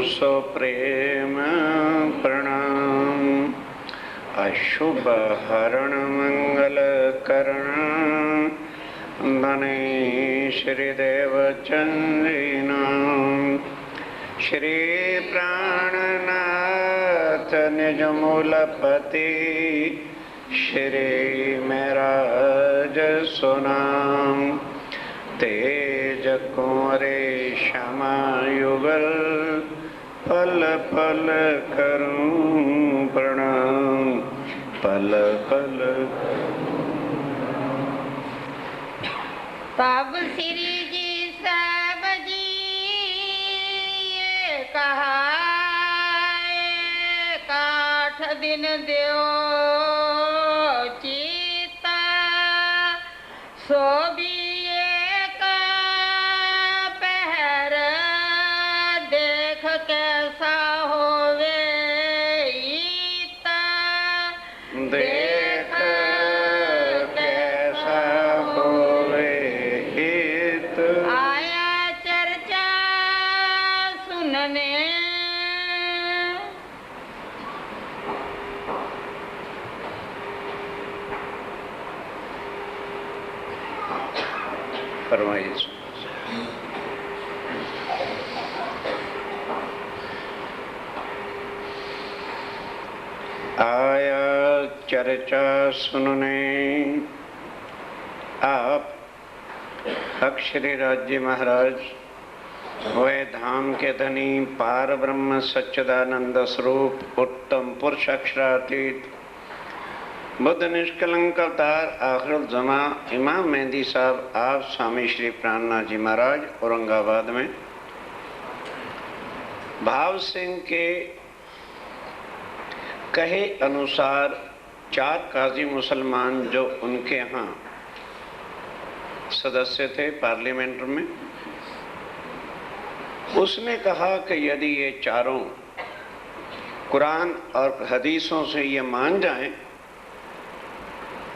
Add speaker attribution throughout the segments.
Speaker 1: सो प्रेम प्रणाम। अशुभ हरण मंगल करण बने श्रीदेव चंद्रिनाम। श्री प्राणनाथ निज मूलपति श्री महराज सुनाम। तेज कुंवरे क्षमा युगल पल पल करूं प्रणाम। पल पल
Speaker 2: तब श्री जी सब जी कहा काठ दिन देव चीता सो भी एक पहर देख कैसा होवे ईता।
Speaker 1: देख कैसा होवे हित।
Speaker 2: आया चर्चा सुनने
Speaker 1: फरमाइए। आया चर्चा सुनने आप अक्षरी राज्य महाराज वह धाम के धनी पार ब्रह्म सच्चिदानंद स्वरूप उत्तम पुरुष अक्षरातीत बुद्ध निष्कलंक अवतार आखिर जमा इमाम मेहंदी साहब आप स्वामी श्री प्राणनाथ जी महाराज औरंगाबाद में भाव सिंह के कहे अनुसार 4 काजी मुसलमान जो उनके यहाँ सदस्य थे पार्लियामेंट में, उसने कहा कि यदि ये चारों कुरान और हदीसों से ये मान जाएं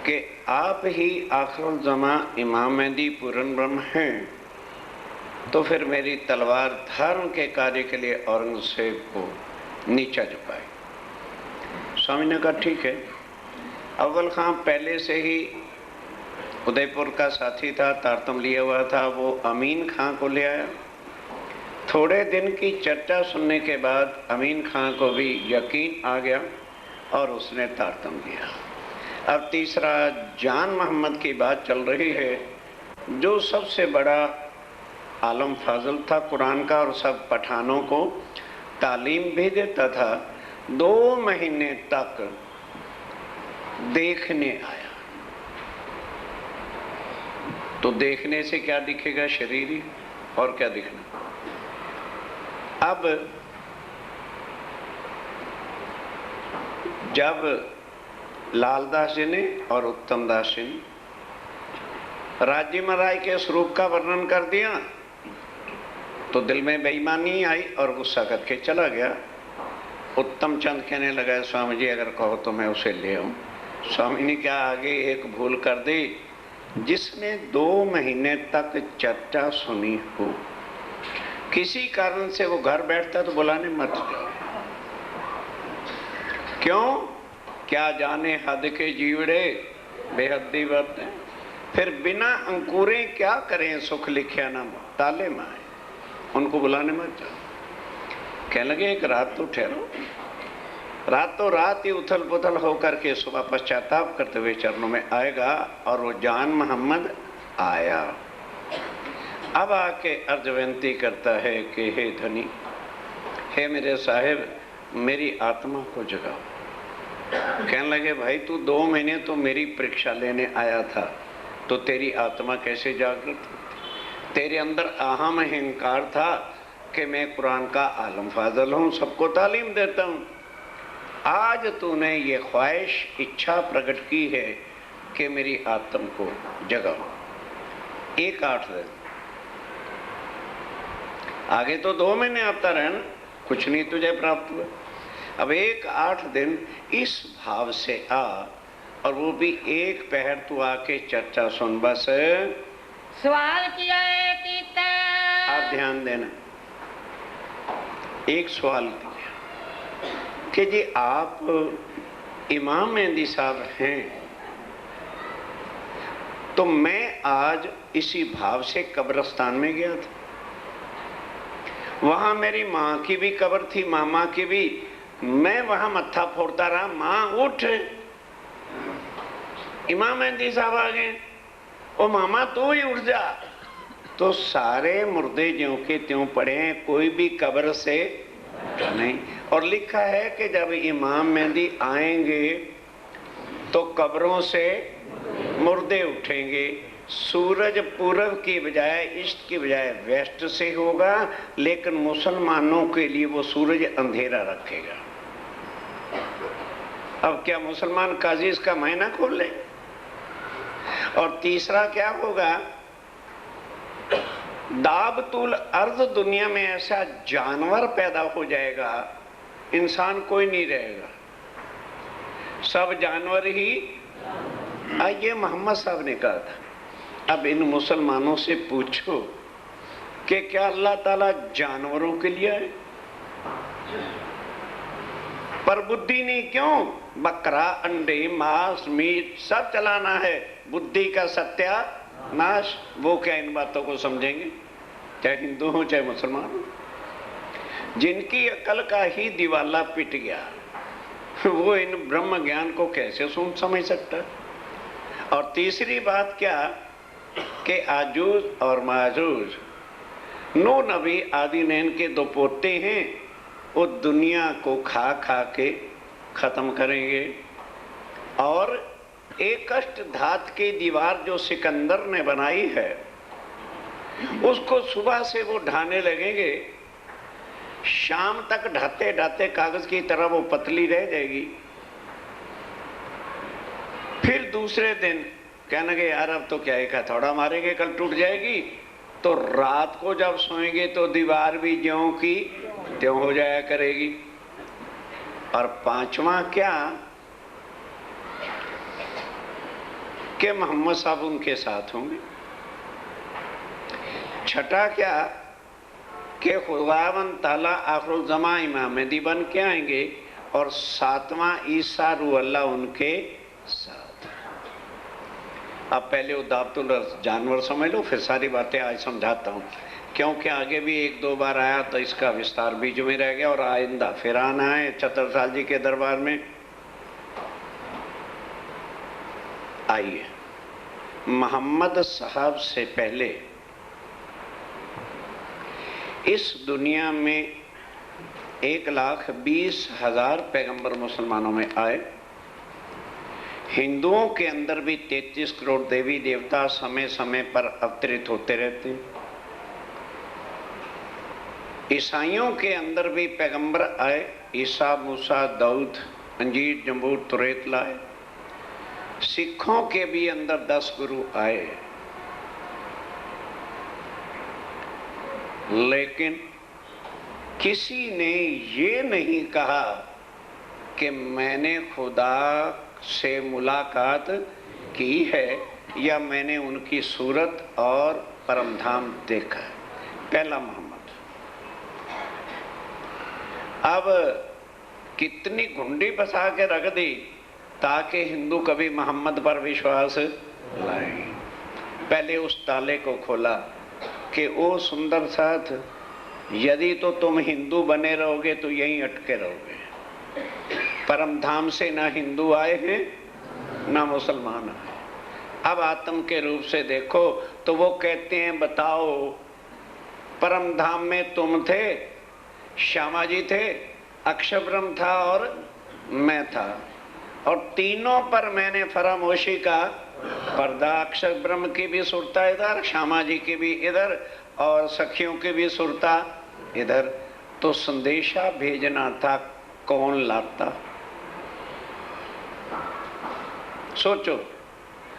Speaker 1: कि आप ही आखिरुल ज़मा इमाम मेहदी पूर्ण ब्रह्म हैं, तो फिर मेरी तलवार धर्म के कार्य के लिए औरंगजेब को नीचा झुकाए। स्वामी ने कहा ठीक है। अव्वल खां पहले से ही उदयपुर का साथी था, तारतम लिया हुआ था, वो अमीन खां को ले आया। थोड़े दिन की चर्चा सुनने के बाद अमीन खां को भी यकीन आ गया और उसने तारतम लिया। अब तीसरा जान मोहम्मद की बात चल रही है, जो सबसे बड़ा आलम फाजल था कुरान का और सब पठानों को तालीम भी देता था। 2 महीने तक देखने आया। तो देखने से क्या दिखेगा? शरीर ही, और क्या दिखना। अब जब लालदास जी ने और उत्तम दास जी ने राज्य महाराज के स्वरूप का वर्णन कर दिया तो दिल में बेईमानी आई और गुस्सा करके चला गया। उत्तम चंद कहने लगा स्वामी जी अगर कहो तो मैं उसे ले आऊं। स्वामी ने क्या आगे एक भूल कर दी, जिसने 2 महीने तक चर्चा सुनी हो, किसी कारण से वो घर बैठता तो बुलाने मत जाओ। क्यों? क्या जाने हद के जीवड़े बेहद्दी बरतें। फिर बिना अंकुरे क्या करें सुख लिखिया ना ताले माए। उनको बुलाने मत जाओ। कहने लगे एक रात तो ठहरो। रातों रात ही उथल पुथल होकर के सुबह पश्चाताप करते हुए चरणों में आएगा और वो जान मोहम्मद आया। अब आके अर्ज विनती करता है कि हे धनी, हे मेरे साहिब, मेरी आत्मा को जगाओ। कहने लगे भाई तू 2 महीने तो मेरी परीक्षा लेने आया था, तो तेरी आत्मा कैसे जागृत होती? तेरे अंदर अहम अहंकार था कि मैं कुरान का आलम फाजल हूँ, सबको तालीम देता हूँ। आज तूने ये ख्वाहिश इच्छा प्रकट की है कि मेरी आत्मा को जगाओ। 1-8 दिन आगे तो 2 महीने आता रहना, कुछ नहीं तुझे प्राप्त हुआ। अब 1-8 दिन इस भाव से आ, और वो भी एक पहर तू आके चर्चा सुन। बस
Speaker 2: सवाल किया है कि
Speaker 1: आप ध्यान देना, एक सवाल किया कि जी आप इमाम मेहंदी साहब हैं, तो मैं आज इसी भाव से कब्रिस्तान में गया था, वहां मेरी माँ की भी कब्र थी, मामा की भी, मैं वहां मत्था फोड़ता रहा, माँ उठ, इमाम मेहंदी साहब आ गए, ओ मामा तू ही उठ जा। तो सारे मुर्दे ज्यों के त्यों पड़े हैं, कोई भी कब्र से नहीं। और लिखा है कि जब इमाम मेहंदी आएंगे तो कब्रों से मुर्दे उठेंगे, सूरज पूरब की बजाय, ईस्ट की बजाय वेस्ट से होगा, लेकिन मुसलमानों के लिए वो सूरज अंधेरा रखेगा। अब क्या मुसलमान काजी इसका महीना खोल ले? और तीसरा क्या होगा, दाबतुल अर्ज, दुनिया में ऐसा जानवर पैदा हो जाएगा, इंसान कोई नहीं रहेगा, सब जानवर ही। ये मोहम्मद साहब ने कहा था। अब इन मुसलमानों से पूछो कि क्या अल्लाह ताला जानवरों के लिए है? पर बुद्धि नहीं क्यों? बकरा, अंडे, मांस, मीट सब चलाना है, बुद्धि का सत्यानाश। वो क्या इन बातों को समझेंगे? चाहे हिंदू हो चाहे मुसलमान हो, जिनकी अकल का ही दिवाला पिट गया, वो इन ब्रह्म ज्ञान को कैसे समझ सकता है? और तीसरी बात क्या कि आजूज और माजूज, नो नबी आदि नैन के दो पोते हैं, वो दुनिया को खा खा के खत्म करेंगे। और एक अष्ट धात की दीवार जो सिकंदर ने बनाई है, उसको सुबह से वो ढाने लगेंगे, शाम तक ढाते ढाते कागज की तरह वो पतली रह जाएगी। फिर दूसरे दिन कहने लगे यार अब तो क्या एक हथौड़ा मारेंगे, कल टूट जाएगी। तो रात को जब सोएंगे तो दीवार भी ज्यों की त्यों हो जाया करेगी। और पांचवा क्या कि मोहम्मद साहब उनके साथ होंगे। छठा क्या कि खुदावंद ताला आखिरुल ज़मा इमाम मेहदी बन के आएंगे। और सातवां ईसा रूह अल्लाह उनके साथ। अब पहले वो दाबतुल जानवर समझ लो, फिर सारी बातें आज समझाता हूँ, क्योंकि आगे भी एक दो बार आया तो इसका विस्तार बीच में रह गया। और आइंदा फिर आना है छत्रसाल जी के दरबार में। आइए, मोहम्मद साहब से पहले इस दुनिया में 1,20,000 पैगंबर मुसलमानों में आए। हिंदुओं के अंदर भी 33 करोड़ देवी देवता समय समय पर अवतरित होते रहते हैं। ईसाइयों के अंदर भी पैगंबर आए, ईसा, मूसा, दाऊद, अंजीर, जंबूर, तुरेत लाए। सिखों के भी अंदर 10 गुरु आए, लेकिन किसी ने ये नहीं कहा कि मैंने खुदा से मुलाकात की है या मैंने उनकी सूरत और परमधाम देखा है। पहला मोहम्मद। अब कितनी घुंडी बसा के रख दी ताकि हिंदू कभी मोहम्मद पर विश्वास लाए। पहले उस ताले को खोला कि ओ सुंदर साथ, यदि तो तुम हिंदू बने रहोगे तो यहीं अटके रहोगे। परमधाम से ना हिंदू आए हैं ना मुसलमान आए। अब आत्म के रूप से देखो तो वो कहते हैं बताओ परमधाम में तुम थे, श्यामा जी थे, अक्षरब्रह्म था और मैं था, और तीनों पर मैंने फरामोशी का पर्दा, अक्षर ब्रह्म की भी सुरता इधर, श्यामा जी की भी इधर, और सखियों की भी सुरता इधर। तो संदेशा भेजना था, कौन लाता? सोचो,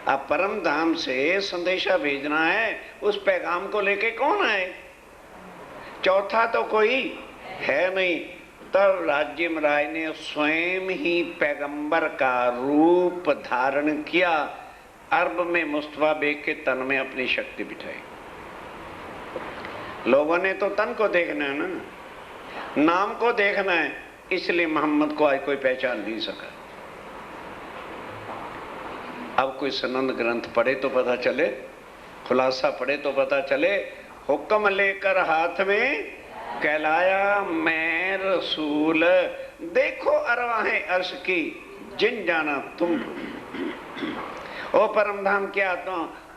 Speaker 1: अब परम धाम से संदेशा भेजना है, उस पैगाम को लेके कौन आए? चौथा तो कोई है नहीं। तब राज्य राय ने स्वयं ही पैगंबर का रूप धारण किया, अरब में मुस्तफा बेग के तन में अपनी शक्ति बिठाई। लोगों ने तो तन को देखना है ना, नाम को देखना है, इसलिए मोहम्मद को आज कोई पहचान नहीं सका। अब कोई सनद ग्रंथ पढ़े तो पता चले, खुलासा पढ़े तो पता चले। हुक्म लेकर हाथ में कहलाया मैं रसूल, देखो अरवाहें अर्श की जिन जाना तुम। ओ परमधाम क्या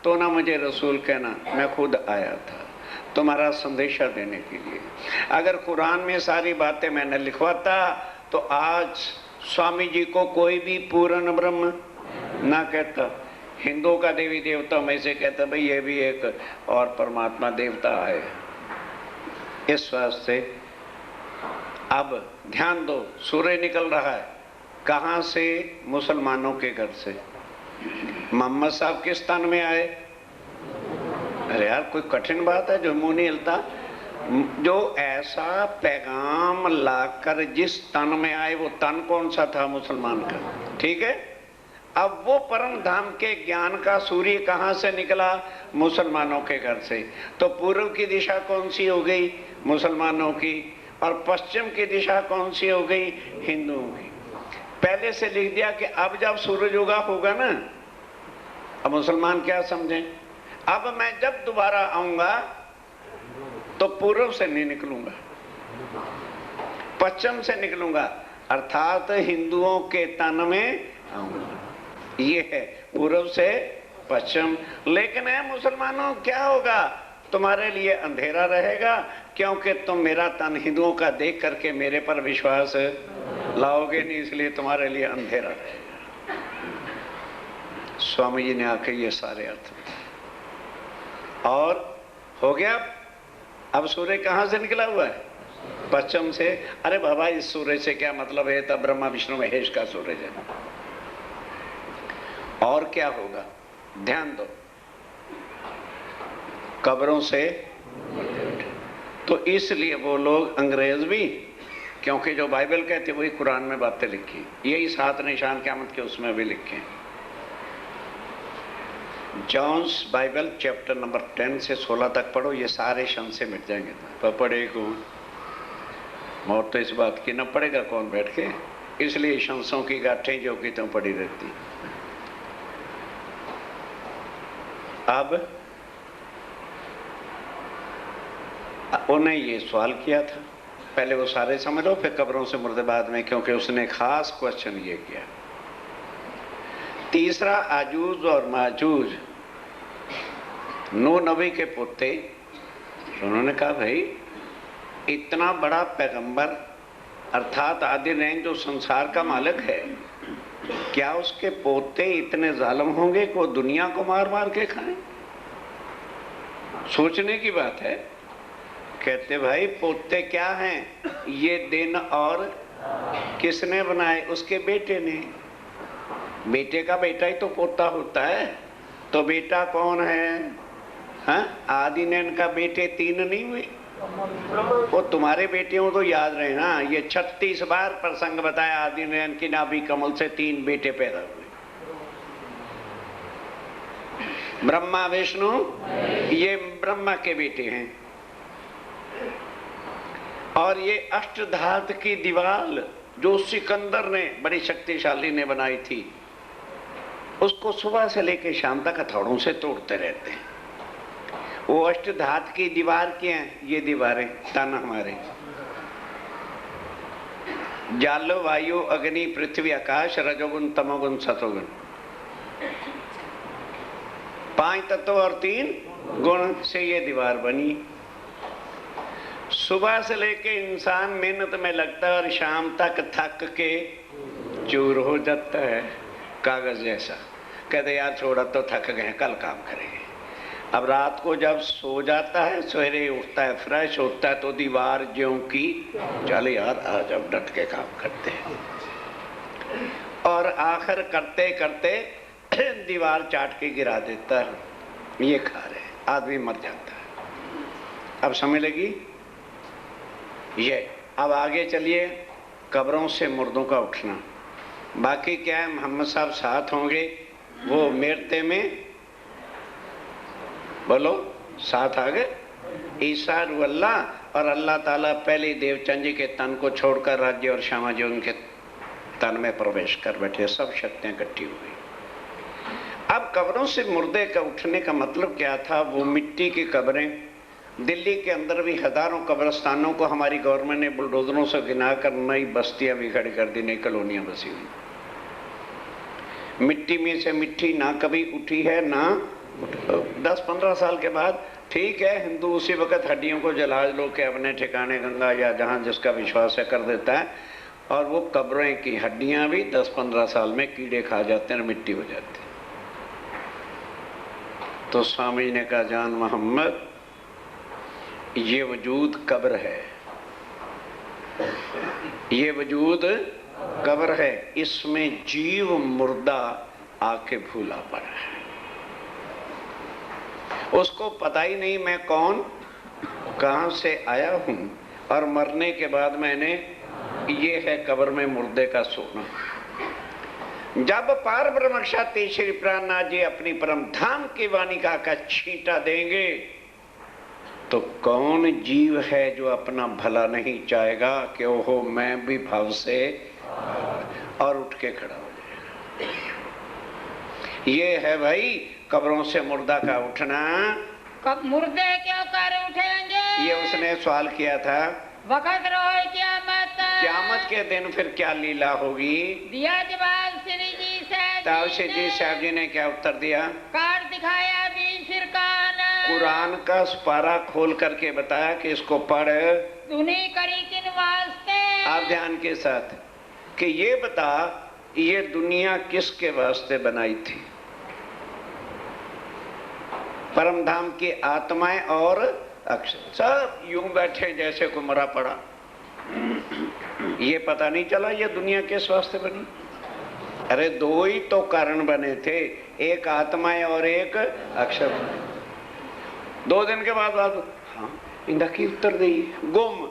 Speaker 1: तो ना मुझे रसूल कहना, मैं खुद आया था तुम्हारा संदेशा देने के लिए। अगर कुरान में सारी बातें मैंने लिखवाता तो आज स्वामी जी को कोई भी पूर्ण ब्रह्म ना कहता। हिंदुओं का देवी देवता में से कहता भाई ये भी एक और परमात्मा देवता है। इस वास्ते अब ध्यान दो, सूर्य निकल रहा है कहां से? मुसलमानों के घर से। मोहम्मद साहब किस तन में आए? अरे यार कोई कठिन बात है जो मुंह नहीं हिलता। जो ऐसा पैगाम लाकर जिस तन में आए वो तन कौन सा था? मुसलमान का। ठीक है, अब वो परम धाम के ज्ञान का सूर्य कहां से निकला? मुसलमानों के घर से। तो पूर्व की दिशा कौन सी हो गई? मुसलमानों की। और पश्चिम की दिशा कौन सी हो गई? हिंदुओं की। पहले से लिख दिया कि अब जब सूरज उगा होगा ना, अब मुसलमान क्या समझें? अब मैं जब दोबारा आऊंगा तो पूर्व से नहीं निकलूंगा, पश्चिम से निकलूंगा, अर्थात हिंदुओं के तन में आऊंगा। ये है पूर्व से पश्चिम। लेकिन है मुसलमानों क्या होगा? तुम्हारे लिए अंधेरा रहेगा, क्योंकि तुम मेरा तन हिंदुओं का देख करके मेरे पर विश्वास लाओगे नहीं, इसलिए तुम्हारे लिए अंधेरा रहेगा। स्वामी जी ने आके ये सारे अर्थ और हो गया। अब सूर्य कहां से निकला हुआ है? पश्चिम से। अरे बाबा इस सूर्य से क्या मतलब है? तब ब्रह्मा विष्णु महेश का सूरज है। और क्या होगा? ध्यान दो, कब्रों से। तो इसलिए वो लोग अंग्रेज भी, क्योंकि जो बाइबल कहते वही कुरान में बातें लिखी, यही 7 निशान क़यामत के उसमें भी लिखे। जॉन्स बाइबल चैप्टर नंबर 10 से 16 तक पढ़ो, ये सारे शंस से मिट जाएंगे। तो पढ़े कौन? मौत तो इस बात की न पड़ेगा कौन बैठ के, इसलिए शंसों की गांठें जो कि तुम पड़ी रहती। अब उन्हें ये सवाल किया था, पहले वो सारे समझो फिर कब्रों से मुर्दे बाद में, क्योंकि उसने खास क्वेश्चन ये किया। तीसरा आजूज और माजूज नूह नबी के पोते। उन्होंने कहा भाई इतना बड़ा पैगंबर अर्थात आदि नैन जो संसार का मालिक है, क्या उसके पोते इतने जालिम होंगे कि वो दुनिया को मार मार के खाएं? सोचने की बात है। कहते भाई पोते क्या हैं? ये दिन और किसने बनाए? उसके बेटे ने। बेटे का बेटा ही तो पोता होता है। तो बेटा कौन है? हाँ, आदि नैन का बेटे 3 नहीं हुए? वो तुम्हारे बेटे हो तो याद रहे ना, ये 36 बार प्रसंग बताया आदि नैन की नाभि कमल से 3 बेटे पैदा हुए। ब्रह्मा विष्णु, ये ब्रह्मा के बेटे हैं। और ये अष्टधातु की दीवार जो सिकंदर ने बड़ी शक्तिशाली ने बनाई थी, उसको सुबह से लेकर शाम तक हथौड़ों से तोड़ते रहते हैं। वो अष्टधातु की दीवार क्या है? ये दीवारें तन हमारे, जल वायु अग्नि पृथ्वी आकाश, रजोगुण तमोगुण सतोगुण, 5 तत्व और 3 गुण से ये दीवार बनी। सुबह से लेके इंसान मेहनत में लगता है और शाम तक थक के चूर हो जाता है, कागज जैसा। कहते यार छोड़ा तो थक गए, कल काम करेंगे। अब रात को जब सो जाता है, सवेरे उठता है, फ्रेश होता है, तो दीवार ज्यों की चल यार आज अब डट के काम करते हैं। और आखिर करते करते दीवार चाट के गिरा देता है। ये खा रहे, आदमी मर जाता है। अब समझ लगी ये। अब आगे चलिए, कब्रों से मुर्दों का उठना। बाकी क्या है, मोहम्मद साहब साथ होंगे, वो मेरते में बोलो साथ आ गए। ईसा रूह अल्लाह और अल्लाह ताला पहले देवचंद जी के तन को छोड़कर राज्य और श्यामा जी उनके तन में प्रवेश कर बैठे, सब शक्तियां इकट्ठी हुई। अब कब्रों से मुर्दे का उठने का मतलब क्या था? वो मिट्टी की कब्रें, दिल्ली के अंदर भी हजारों कब्रस्तानों को हमारी गवर्नमेंट ने बुलडोजरों से गिनाकर नई बस्तियां भी खड़ी कर दी, नई कॉलोनियां बसी हुई। मिट्टी में से मिट्टी ना कभी उठी है ना 10-15 साल के बाद ठीक है, हिंदू उसी वक्त हड्डियों को जला लो के अपने ठिकाने गंगा या जहां जिसका विश्वास है कर देता है, और वो कब्रें की हड्डियां भी 10-15 साल में कीड़े खा जाते हैं और मिट्टी हो जाती है। तो स्वामी ने कहा, जान मोहम्मद, ये वजूद कब्र है, ये वजूद कब्र है, इसमें जीव मुर्दा आके भूला पड़ा है, उसको पता ही नहीं मैं कौन, कहां से आया हूं, और मरने के बाद मैंने, ये है कब्र में मुर्दे का सोना। जब पार ब्रह्मक्षाती श्री प्राणनाथ जी अपनी परम धाम की वानिका का छींटा देंगे तो कौन जीव है जो अपना भला नहीं चाहेगा कि ओहो मैं भी भाव से, और उठ के खड़ा हो जाएगा। ये है भाई कब्रों से मुर्दा का उठना।
Speaker 2: कब मुर्दे क्यों कर उठेंगे?
Speaker 1: ये उसने सवाल किया था।
Speaker 2: वक़्त रोए
Speaker 1: क़यामत के दिन फिर क्या लीला होगी?
Speaker 2: दिया जवाब श्री जी साहब,
Speaker 1: तब श्री जी साहब जी ने क्या उत्तर दिया?
Speaker 2: काट दिखाया भी फिरकान,
Speaker 1: कुरान का पारा खोल करके बताया कि इसको पढ़,
Speaker 2: तूने करी किन वास्ते?
Speaker 1: आप ध्यान के साथ कि ये बता, ये दुनिया किसके वास्ते बनाई थी? परम धाम की आत्माएं और अक्षर सब यूं बैठे जैसे को मरा पड़ा, ये पता नहीं चला ये दुनिया किस वास्ते बनी। अरे दो ही तो कारण बने थे, एक आत्माएं और एक अक्षर। 2 दिन के बाद हाँ इंदा की उत्तर दी गुम।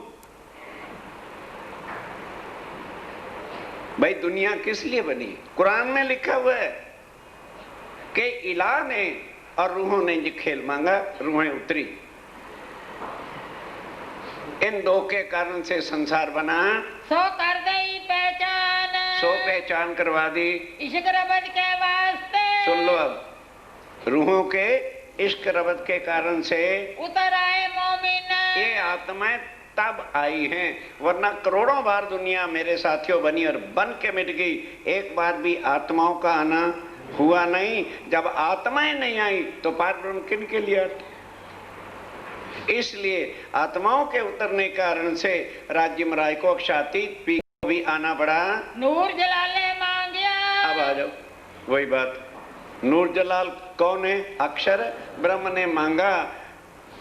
Speaker 1: भाई दुनिया किस लिए बनी? कुरान में लिखा हुआ है कि इलाह ने और रूहों ने जी खेल मांगा, रूहें उतरी, इन दो के कारण से संसार बना।
Speaker 2: सो कर दई पहचान,
Speaker 1: सो पहचान करवा दी
Speaker 2: इश्क रबत के वास्ते।
Speaker 1: सुन लो अब, रूहों के इश्क रबत के कारण से
Speaker 2: उतर आए मोमिन,
Speaker 1: ये आत्माएं तब आई हैं, वरना करोड़ों बार दुनिया मेरे साथियों बनी और बन के मिट गई, एक बार भी आत्माओं का आना हुआ नहीं। जब आत्माएं नहीं आई तो पार ब्रह्म किन के लिए आते? इसलिए आत्माओं के उतरने कारण से राज्य महाराज को अक्षातीत पी को भी आना पड़ा।
Speaker 2: नूर जलाले मांगिया,
Speaker 1: अब आ जाओ वही बात, नूर जलाल कौन है? अक्षर ब्रह्म ने मांगा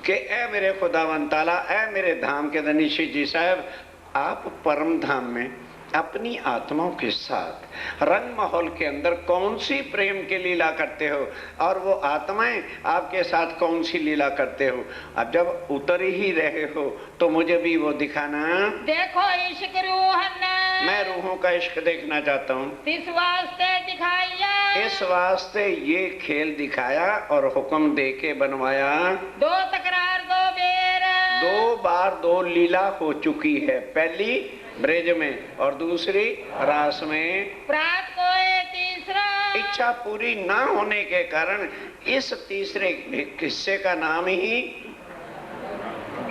Speaker 1: कि ए मेरे खुदावन ताला, ए मेरे धाम के धनीशी जी साहब, आप परम धाम में अपनी आत्माओं के साथ रंग माहौल के अंदर कौन सी प्रेम की लीला करते हो, और वो आत्माएं आपके साथ कौन सी लीला करते हो। अब जब उतर ही रहे हो तो मुझे भी वो दिखाना।
Speaker 2: देखो इश्क रूहन,
Speaker 1: मैं रूहों का इश्क देखना चाहता हूँ,
Speaker 2: इस वास्ते दिखाया,
Speaker 1: इस वास्ते ये खेल दिखाया और हुक्म दे के बनवाया।
Speaker 2: 2 तकरार 2 बेर,
Speaker 1: 2 बार 2 लीला हो चुकी है, पहली ब्रज में और दूसरी रास में।
Speaker 2: प्रात को ये तीसरा,
Speaker 1: इच्छा पूरी ना होने के कारण इस तीसरे किस्से का नाम ही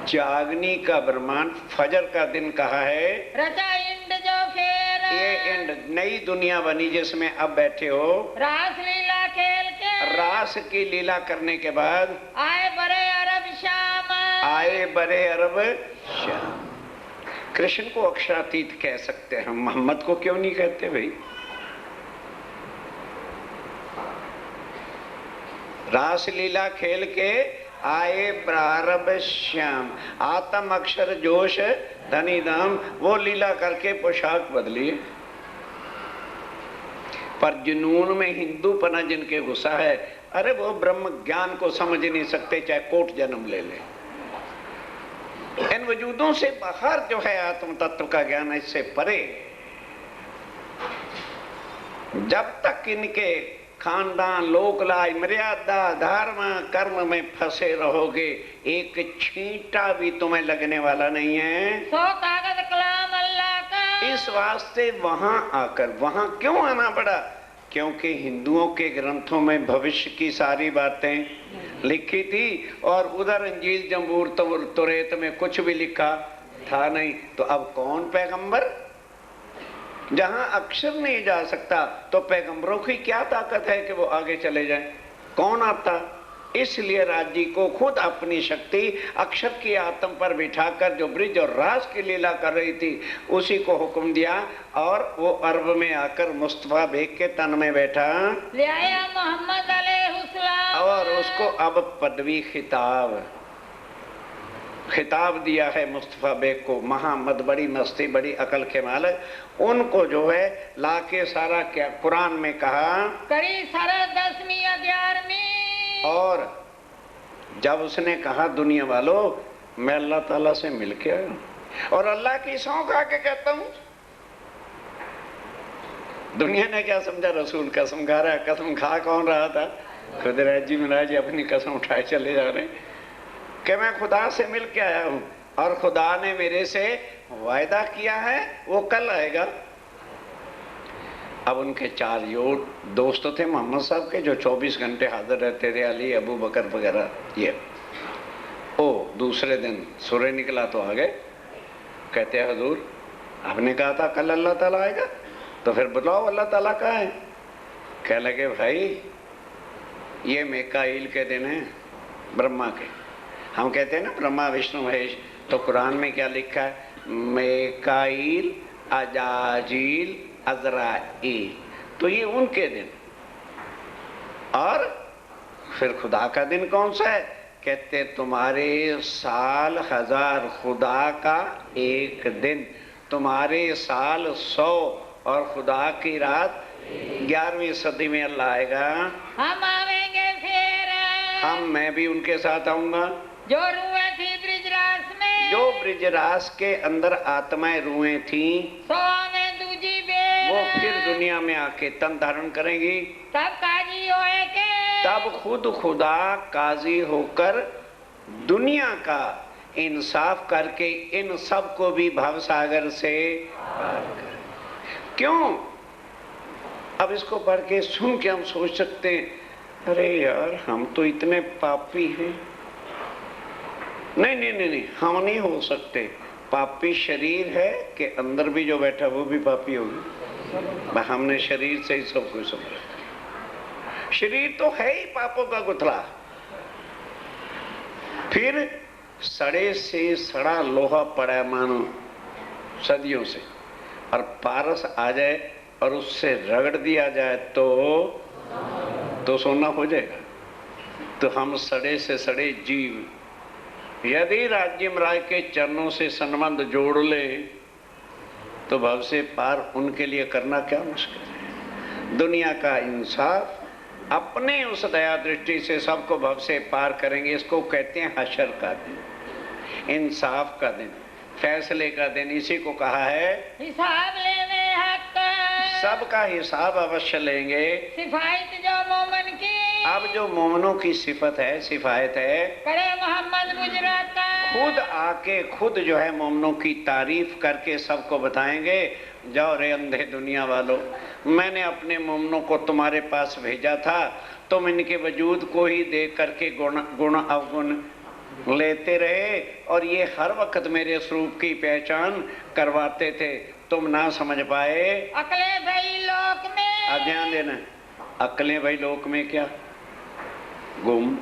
Speaker 1: जागनी का ब्रह्मांड, फजर का दिन कहा है।
Speaker 2: रचा इंड जो फेर,
Speaker 1: ये इंड नई दुनिया बनी जिसमें अब बैठे हो।
Speaker 2: रास लीला खेल के,
Speaker 1: रास की लीला करने के बाद
Speaker 2: आए बड़े अरब शाम,
Speaker 1: आए बड़े अरब शाम। कृष्ण को अक्षरातीत कह सकते हैं, हम मोहम्मद को क्यों नहीं कहते भाई? रास लीला खेल के आए प्रारभ श्याम, आत्म अक्षर जोश धनी दाम, वो लीला करके पोशाक बदली। पर जुनून में हिंदूपना जिनके घुसा है, अरे वो ब्रह्म ज्ञान को समझ नहीं सकते चाहे कोट जन्म ले ले। इन वजूदों से बाहर जो है आत्म तत्व का ज्ञान, इससे परे जब तक इनके खानदान, लोकलाज, मर्यादा, धर्म, कर्म में फंसे रहोगे, एक छींटा भी तुम्हें लगने वाला नहीं है।
Speaker 2: 100 कागज कलाम अल्लाह का।
Speaker 1: इस वास्ते वहां आकर, वहां क्यों आना पड़ा? क्योंकि हिंदुओं के ग्रंथों में भविष्य की सारी बातें लिखी थी और उधर इंजील, जबूर, तौरात में कुछ भी लिखा था नहीं। तो अब कौन पैगंबर? जहां अक्षर नहीं जा सकता तो पैगंबरों की क्या ताकत है कि वो आगे चले जाएं? कौन आता? इसलिए राज्य को खुद अपनी शक्ति अक्षर की आत्म पर बिठाकर जो ब्रिज और रास की लीला कर रही थी उसी को हुक्म दिया और वो अरब में आकर मुस्तफा बेग के तन में बैठा
Speaker 2: ले आया मोहम्मद अलैहिस्सलाम।
Speaker 1: और उसको अब पदवी खिताब दिया है मुस्तफा बेग को। मोहम्मद बड़ी मस्ती, बड़ी अकल के मालिक, उनको जो है लाके सारा क्या कुरान में कहा
Speaker 2: करी सारा 10वीं 11वीं।
Speaker 1: और जब उसने कहा दुनिया वालों मैं अल्लाह ताला से मिल के आया और अल्लाह की सौं खा के कहता हूं, दुनिया ने क्या समझा? रसूल कसम खा रहा है। कसम खा कौन रहा था? खुद राजी महाराज अपनी कसम उठाए चले जा रहे हैं कि मैं खुदा से मिल के आया हूं और खुदा ने मेरे से वायदा किया है वो कल आएगा। अब उनके 4 दोस्त थे मोहम्मद साहब के जो 24 घंटे हाजिर रहते थे, अली, अबू बकर वगैरह। ये दूसरे दिन सूर्य निकला तो आ गए। कहते हैं हुजूर आपने कहा था कल अल्लाह ताला आएगा, तो फिर बुलाओ अल्लाह ताला कहाँ है? कह लगे भाई ये मिकाईल के दिन है, ब्रह्मा के। हम कहते हैं ना ब्रह्मा विष्णु महेश, तो कुरान में क्या लिखा है? मिकाईल, अजाजील, अज़राइल। तो ये उनके दिन। और फिर खुदा का दिन कौन सा है? कहते तुम्हारे साल 1000 खुदा का एक दिन, तुम्हारे साल 100 और खुदा की रात 11वीं सदी में अल्लाह आएगा।
Speaker 2: हम आवेंगे फिर।
Speaker 1: मैं भी उनके साथ आऊंगा।
Speaker 2: जो रूहें थी ब्रिजरास में,
Speaker 1: जो ब्रिजरास के अंदर आत्माएं रूहें थी,
Speaker 2: 100 में दूजी बे,
Speaker 1: वो फिर दुनिया में आके तन धारण करेंगी।
Speaker 2: तब काजी होए के,
Speaker 1: तब खुद खुदा काजी होकर दुनिया का इंसाफ करके इन सब को भी भवसागर से पार करे। क्यों? अब इसको पढ़ के सुन के हम सोच सकते हैं अरे यार हम तो इतने पापी हैं। नहीं नहीं नहीं नहीं, हम नहीं हो सकते। पापी शरीर है कि अंदर भी जो बैठा वो भी पापी होगी। हमने शरीर से ही सब कुछ समझा। शरीर तो है ही पापों का गुथला। फिर सड़े से सड़ा लोहा पड़ा है मानो सदियों से, और पारस आ जाए और उससे रगड़ दिया जाए तो सोना हो जाएगा। तो हम सड़े से सड़े जीव यदि राज्य महाराज के चरणों से संबंध जोड़ ले तो भव से पार उनके लिए करना क्या मुश्किल है। दुनिया का इंसाफ अपने उस दया दृष्टि से सबको भव से पार करेंगे। इसको कहते हैं हशर का दिन, इंसाफ का दिन, फैसले का दिन। इसी को कहा है
Speaker 2: हिसाब लेने हक,
Speaker 1: सबका हिसाब अवश्य लेंगे।
Speaker 2: सिफायत जो मोमन की,
Speaker 1: अब जो मोमनों की सिफत है, सिफायत है,
Speaker 2: करे मोहम्मद गुजरात का,
Speaker 1: खुद आके खुद जो है मोमनों की तारीफ करके सबको बताएंगे। जाओ रे अंधे दुनिया वालों, मैंने अपने मोमनों को तुम्हारे पास भेजा था, तुम इनके वजूद को ही देख करके गुण अवगुण लेते रहे और ये हर वक्त मेरे स्वरूप की पहचान करवाते थे, तुम ना समझ पाए।
Speaker 2: अकले भाई लोक में,
Speaker 1: ध्यान देना, अकलें भाई लोक में क्या? गुम।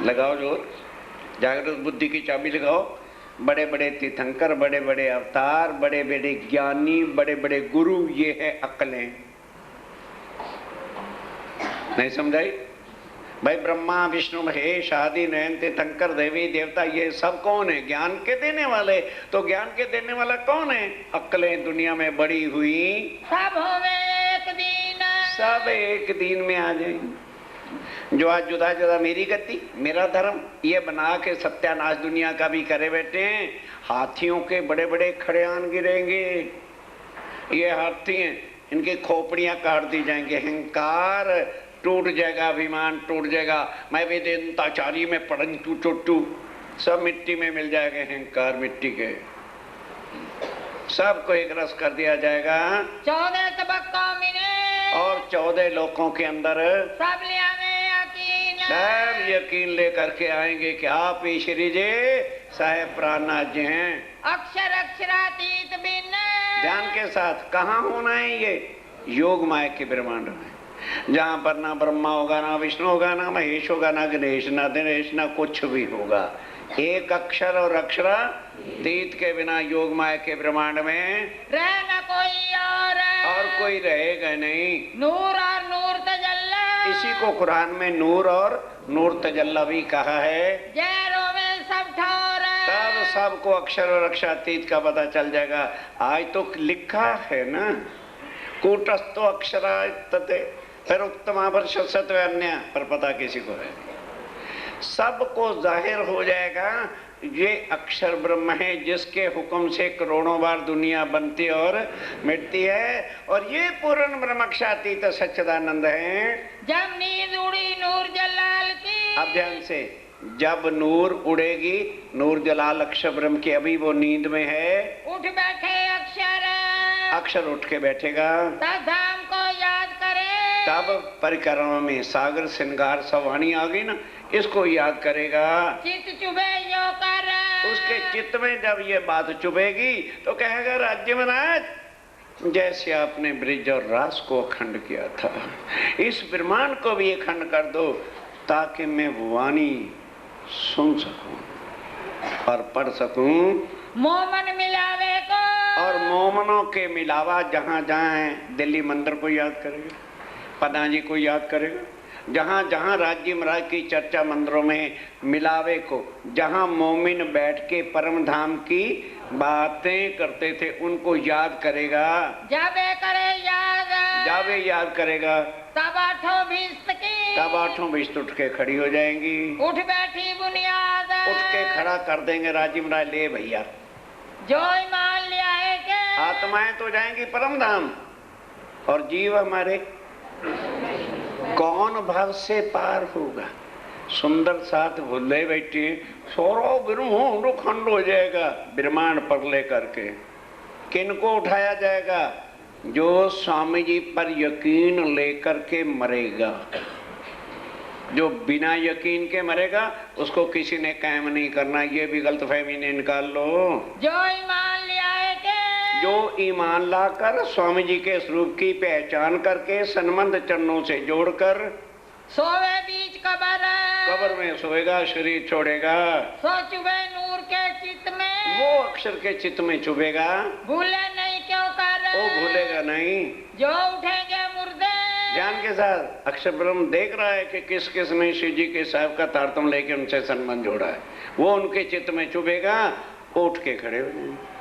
Speaker 1: लगाओ जोर, जागृत बुद्धि की चाबी लगाओ। बड़े बड़े तीर्थंकर, बड़े बड़े अवतार, बड़े बड़े ज्ञानी, बड़े बड़े गुरु, ये है अकलें। नहीं समझाई भाई? ब्रह्मा विष्णु महेश आदि नयन तीर्थंकर देवी देवता, ये सब कौन है? ज्ञान के देने वाले। तो ज्ञान के देने वाला कौन है? अकलें दुनिया में बड़ी हुई
Speaker 2: सब होवे एक दिन,
Speaker 1: सब एक दिन में आ जाएंगे। जो आज जुदा जुदा मेरी गति मेरा धर्म ये बना के सत्यानाश दुनिया का भी करे बैठे हैं। हाथियों के बड़े बड़े खड़ियान गिरेंगे। ये हाथी हैं, इनकी खोपड़ियां काट दी जाएंगी। अहंकार टूट जाएगा अभिमान, टूट जाएगा मैं वेदांताचार्य में पढ़ंग टू चोटू, सब मिट्टी में मिल जाएगा, अहंकार मिट्टी के सबको एक रस कर दिया जाएगा।
Speaker 2: 14 तबक्कों में
Speaker 1: और 14 लोकों के अंदर
Speaker 2: सब ले आवे यकीन,
Speaker 1: सब यकीन लेकर के आएंगे कि आप ईश्वरी जी साहेब प्राणनाथ जी हैं।
Speaker 2: अक्षर अक्षरातीत बिन
Speaker 1: ध्यान के साथ कहाँ होना है ये? योग माया के ब्रह्मांड में, जहाँ पर ना ब्रह्मा होगा, ना विष्णु होगा, ना महेश होगा, ना गणेश, ना दिनेश, ना कुछ भी होगा। एक अक्षर और अक्षरातीत के बिना योग माया के ब्रह्मांड में
Speaker 2: रह न कोई
Speaker 1: और कोई रहेगा नहीं।
Speaker 2: नूर और नूर तजल्ला,
Speaker 1: इसी को कुरान में नूर और नूर तजल्ला भी कहा है।
Speaker 2: जैरों में सब ठौर,
Speaker 1: तब सबको अक्षर और अक्षरातीत का पता चल जाएगा। आज तो लिखा है ना, कूटस्थो अक्षरायतते, फिर उत्तमा पर सत्व अन्य, पर पता किसी को है। सबको जाहिर हो जाएगा ये अक्षर ब्रह्म है, जिसके हुक्म से करोड़ों बार दुनिया बनती और मिटती है, और ये पूर्ण ब्रह्मक्षातीत सच्चिदानंद है।
Speaker 2: जब नींद उड़ी नूर जलाल की,
Speaker 1: अब ध्यान से, जब नूर उड़ेगी, नूर जलाल अक्षर ब्रह्म की, अभी वो नींद में है,
Speaker 2: उठ बैठे अक्षर,
Speaker 1: अक्षर उठ के बैठेगा,
Speaker 2: तब धाम को याद करे,
Speaker 1: तब परिक्रमा में सागर श्रृंगार सवाणी आ गई ना, इसको याद करेगा।
Speaker 2: चित चुभे यो कर,
Speaker 1: उसके चित्त में जब ये बात चुभेगी तो कहेगा राज्य महाराज, जैसे आपने ब्रिज और रास को अखंड किया था, इस ब्रह्मांड को भी अखंड कर दो, ताकि मैं वाणी सुन सकूं और पढ़ सकूं।
Speaker 2: मोमन मिलावे को,
Speaker 1: और मोमनों के मिलावा जहां जहां है, दिल्ली मंदिर को याद करेगा, पनाजी को याद करेगा, जहां जहां राज्य महाराज की चर्चा मंदिरों में मिलावे को, जहां मोमिन बैठ के परम धाम की बातें करते थे, उनको याद करेगा।
Speaker 2: जाबे करे याद,
Speaker 1: जावे याद करेगा,
Speaker 2: तब आठों भिस्त की,
Speaker 1: तब आठों भिस्त उठ के खड़ी हो जाएंगी।
Speaker 2: उठ बैठी बुनियाद,
Speaker 1: उठ के खड़ा कर देंगे राज्य महाराज, ले भैया
Speaker 2: जो ईमान ले आए के,
Speaker 1: आत्माएं तो जाएंगी परम धाम, और जीव हमारे कौन भाव से पार होगा। सुंदर साथ भूले बैठे, सौरव ब्रह्मांड खंड हो जाएगा ब्रह्मांड पर लेकर के। किनको उठाया जाएगा? जो स्वामी जी पर यकीन लेकर के मरेगा। जो बिना यकीन के मरेगा उसको किसी ने कायम नहीं करना, ये भी गलतफहमी ने निकाल लो।
Speaker 2: जो ईमान ले आए के,
Speaker 1: जो ईमान लाकर स्वामी जी के स्वरूप की पहचान करके सन्मंद चरणों से जोड़कर
Speaker 2: सोवे बीच कबर,
Speaker 1: कब्र में सोएगा, शरीर छोड़ेगा,
Speaker 2: सो चुभे नूर के चित्त में,
Speaker 1: वो अक्षर के चित्त में चुभेगा,
Speaker 2: भूले नहीं क्यों कर,
Speaker 1: वो भूलेगा नहीं।
Speaker 2: जो उठेंगे मुर्दे,
Speaker 1: ज्ञान के साथ अक्षर ब्रह्म देख रहा है कि किस किस ने शिव जी के साहब का तारतम लेके उनसे संबंध जोड़ा है, वो उनके चित्त में चुभेगा, उठ के खड़े हो जाएंगे।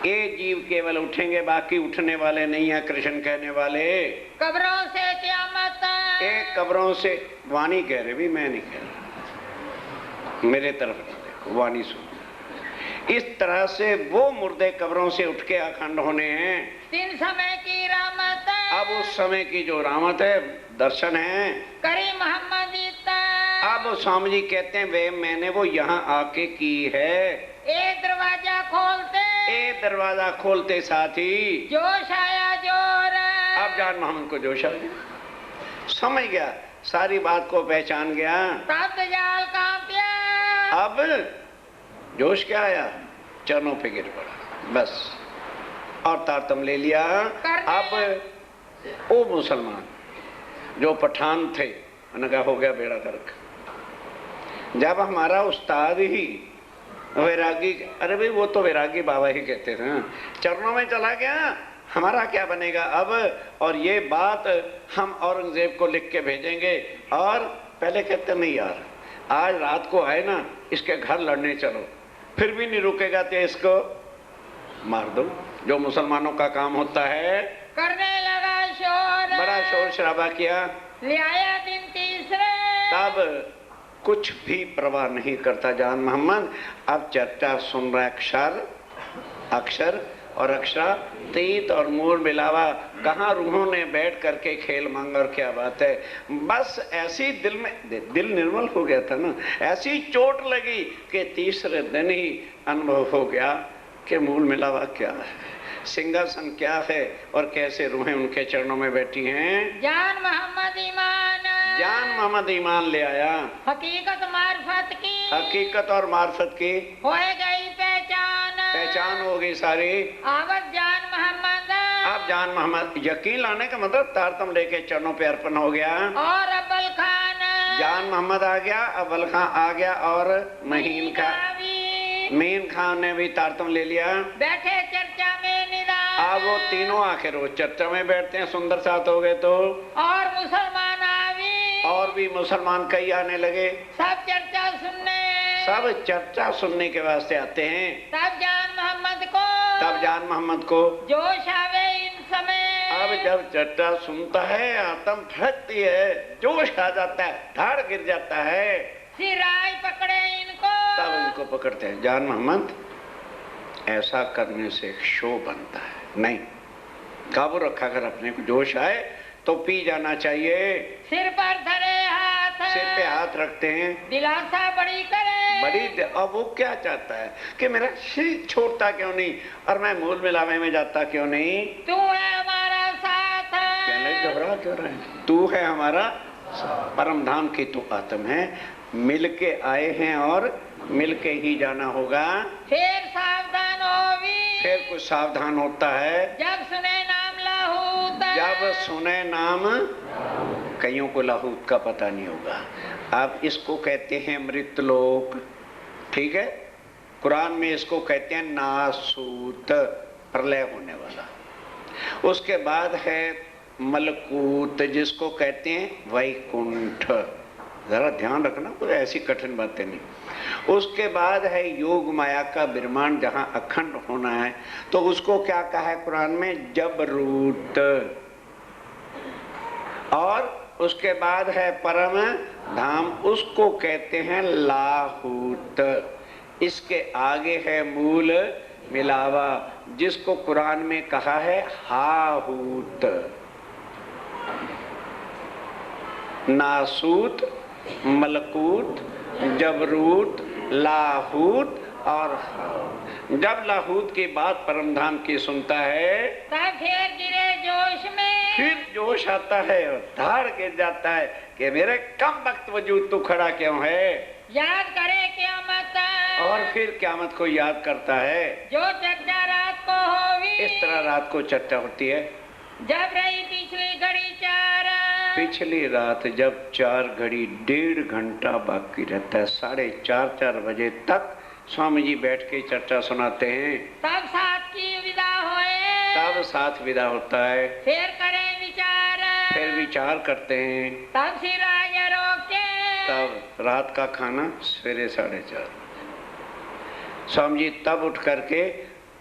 Speaker 1: ये जीव केवल उठेंगे, बाकी उठने वाले नहीं है। कृष्ण कहने वाले
Speaker 2: कब्रों से क़यामत,
Speaker 1: एक कब्रों से, वाणी कह रहे भी, मैं नहीं कह रहा, मेरे तरफ देखो, वाणी सुन। इस तरह से वो मुर्दे कब्रों से उठ के अखंड होने हैं।
Speaker 2: तीन समय की रहमत,
Speaker 1: अब उस समय की जो रहमत है, दर्शन है,
Speaker 2: करी मोहम्मद इत्ता,
Speaker 1: अब स्वामी जी कहते हैं वे मैंने वो यहाँ आके की है।
Speaker 2: एक दरवाजा खोलते,
Speaker 1: एक दरवाजा खोलते साथ ही
Speaker 2: जोश आया जोर,
Speaker 1: अब जान मोहम्मद को जोश आ गया, समझ गया, सारी बात को पहचान गया।
Speaker 2: तब दजाल कांपिया,
Speaker 1: अब जोश क्या आया? चरणों पे गिर पड़ा, बस, और तारतम ले लिया। अब वो मुसलमान जो पठान थे, उन्होंने कहा हो गया बेड़ा गर्क। जब हमारा उस्ताद ही वैरागी, अरे भाई वो तो वैरागी बाबा ही कहते थे, चरणों में चला गया, हमारा क्या बनेगा अब? और ये बात हम औरंगजेब को लिख के भेजेंगे। और पहले कहते नहीं यार, आज रात को आए ना, इसके घर लड़ने चलो, फिर भी नहीं रुकेगा तो इसको मार दो, जो मुसलमानों का काम होता है।
Speaker 2: करने लगा शोर,
Speaker 1: बड़ा शोर शराबा किया,
Speaker 2: ले आया दिन तीसरे,
Speaker 1: तब कुछ भी परवाह नहीं करता जान मोहम्मद। अब चर्चा सुन रहा, अक्षर अक्षर और अक्षरातीत और मूल मिलावा, कहाँ रूहों ने बैठ करके खेल मांगा। और क्या बात है, बस ऐसी दिल निर्मल हो गया था ना, ऐसी चोट लगी कि तीसरे दिन ही अनुभव हो गया कि मूल मिलावा क्या है, सिंहासन क्या है और कैसे रूहें उनके चरणों में बैठी हैं।
Speaker 2: जान मोहम्मद ईमान,
Speaker 1: जान मोहम्मद ईमान ले आया,
Speaker 2: हकीकत मार्फत की,
Speaker 1: हकीकत और मार्फत की
Speaker 2: हो गई
Speaker 1: पहचान हो गई सारी।
Speaker 2: आवत जान मोहम्मद,
Speaker 1: अब जान मोहम्मद, यकीन लाने का मतलब तारतम लेके चरणों पे अर्पण हो गया।
Speaker 2: और अब्बल खान,
Speaker 1: जान मोहम्मद आ गया, अव्वल खान आ गया और महीन मीन खान ने भी तारतम ले लिया।
Speaker 2: बैठे चर्चा में निदान,
Speaker 1: अब वो तीनों आखिर वो चर्चा में बैठते हैं, सुंदर साथ हो गए तो।
Speaker 2: और मुसलमान आवी,
Speaker 1: और भी मुसलमान कई आने लगे,
Speaker 2: सब चर्चा सुनने,
Speaker 1: सब चर्चा सुनने के वास्ते आते हैं।
Speaker 2: तब जान मोहम्मद को जोश आवे इन समय।
Speaker 1: अब जब चर्चा सुनता है, आत्म फड़कती है, जोश आ जाता है, धाड़ गिर जाता है,
Speaker 2: सिराय पकड़े इनको,
Speaker 1: तब उनको पकड़ते हैं। जान मोहम्मद, ऐसा करने से शो बनता है, नहीं, काबू रखा कर अपने को, जोश आए तो पी जाना चाहिए।
Speaker 2: सिर पर धरे हाथ,
Speaker 1: सिर पे हाथ रखते हैं,
Speaker 2: दिलासा बड़ी करे,
Speaker 1: अब वो क्या चाहता है कि मेरा सिर छोड़ता क्यों नहीं और मैं मूल मिलावे में जाता क्यों नहीं।
Speaker 2: तू है हमारा साथ,
Speaker 1: कहने घबरा क्यों रहे, तू है हमारा परम धाम की तू आत्म है, मिलके आए हैं और मिलके ही जाना होगा।
Speaker 2: फिर सावधान होवी,
Speaker 1: फिर कुछ सावधान होता है,
Speaker 2: जब सुने नाम लाहूत,
Speaker 1: जब सुने नाम, कईयों को लाहूत का पता नहीं होगा। अब इसको कहते हैं मृतलोक, ठीक है, कुरान में इसको कहते हैं नासूत, प्रलय होने वाला। उसके बाद है मलकूत, जिसको कहते हैं वैकुंठ, जरा ध्यान रखना, कोई ऐसी कठिन बातें नहीं। उसके बाद है योग माया का विरमान, जहां अखंड होना है, तो उसको क्या कहा है कुरान में, जबरूत। और उसके बाद है परम धाम, उसको कहते हैं लाहूत। इसके आगे है मूल मिलावा, जिसको कुरान में कहा है हाहूत। नासूत, मलकूत, जबरूत, लाहूत और जब लाहूत की बात परमधाम की सुनता है,
Speaker 2: तब फिर गिरे जोश में,
Speaker 1: फिर जोश आता है और धाड़ गिर जाता है कि मेरे कम वक्त वजूद तू खड़ा क्यों है।
Speaker 2: याद करे क़यामत,
Speaker 1: और फिर क़यामत को याद करता है।
Speaker 2: जो चर्चा रात को होवी,
Speaker 1: इस तरह रात को चर्चा होती है।
Speaker 2: जब रही पिछली घड़ी 4,
Speaker 1: पिछली रात जब 4 घड़ी 1.5 घंटा बाकी रहता है, 4:30 बजे तक स्वामी जी बैठ के चर्चा सुनाते हैं।
Speaker 2: तब साथ की विदा होए,
Speaker 1: तब साथ विदा होता है,
Speaker 2: फिर करें विचार,
Speaker 1: फिर विचार करते हैं।
Speaker 2: तब सिर आगे रोके,
Speaker 1: तब रात का खाना सवेरे 4:30, स्वामी जी तब उठ करके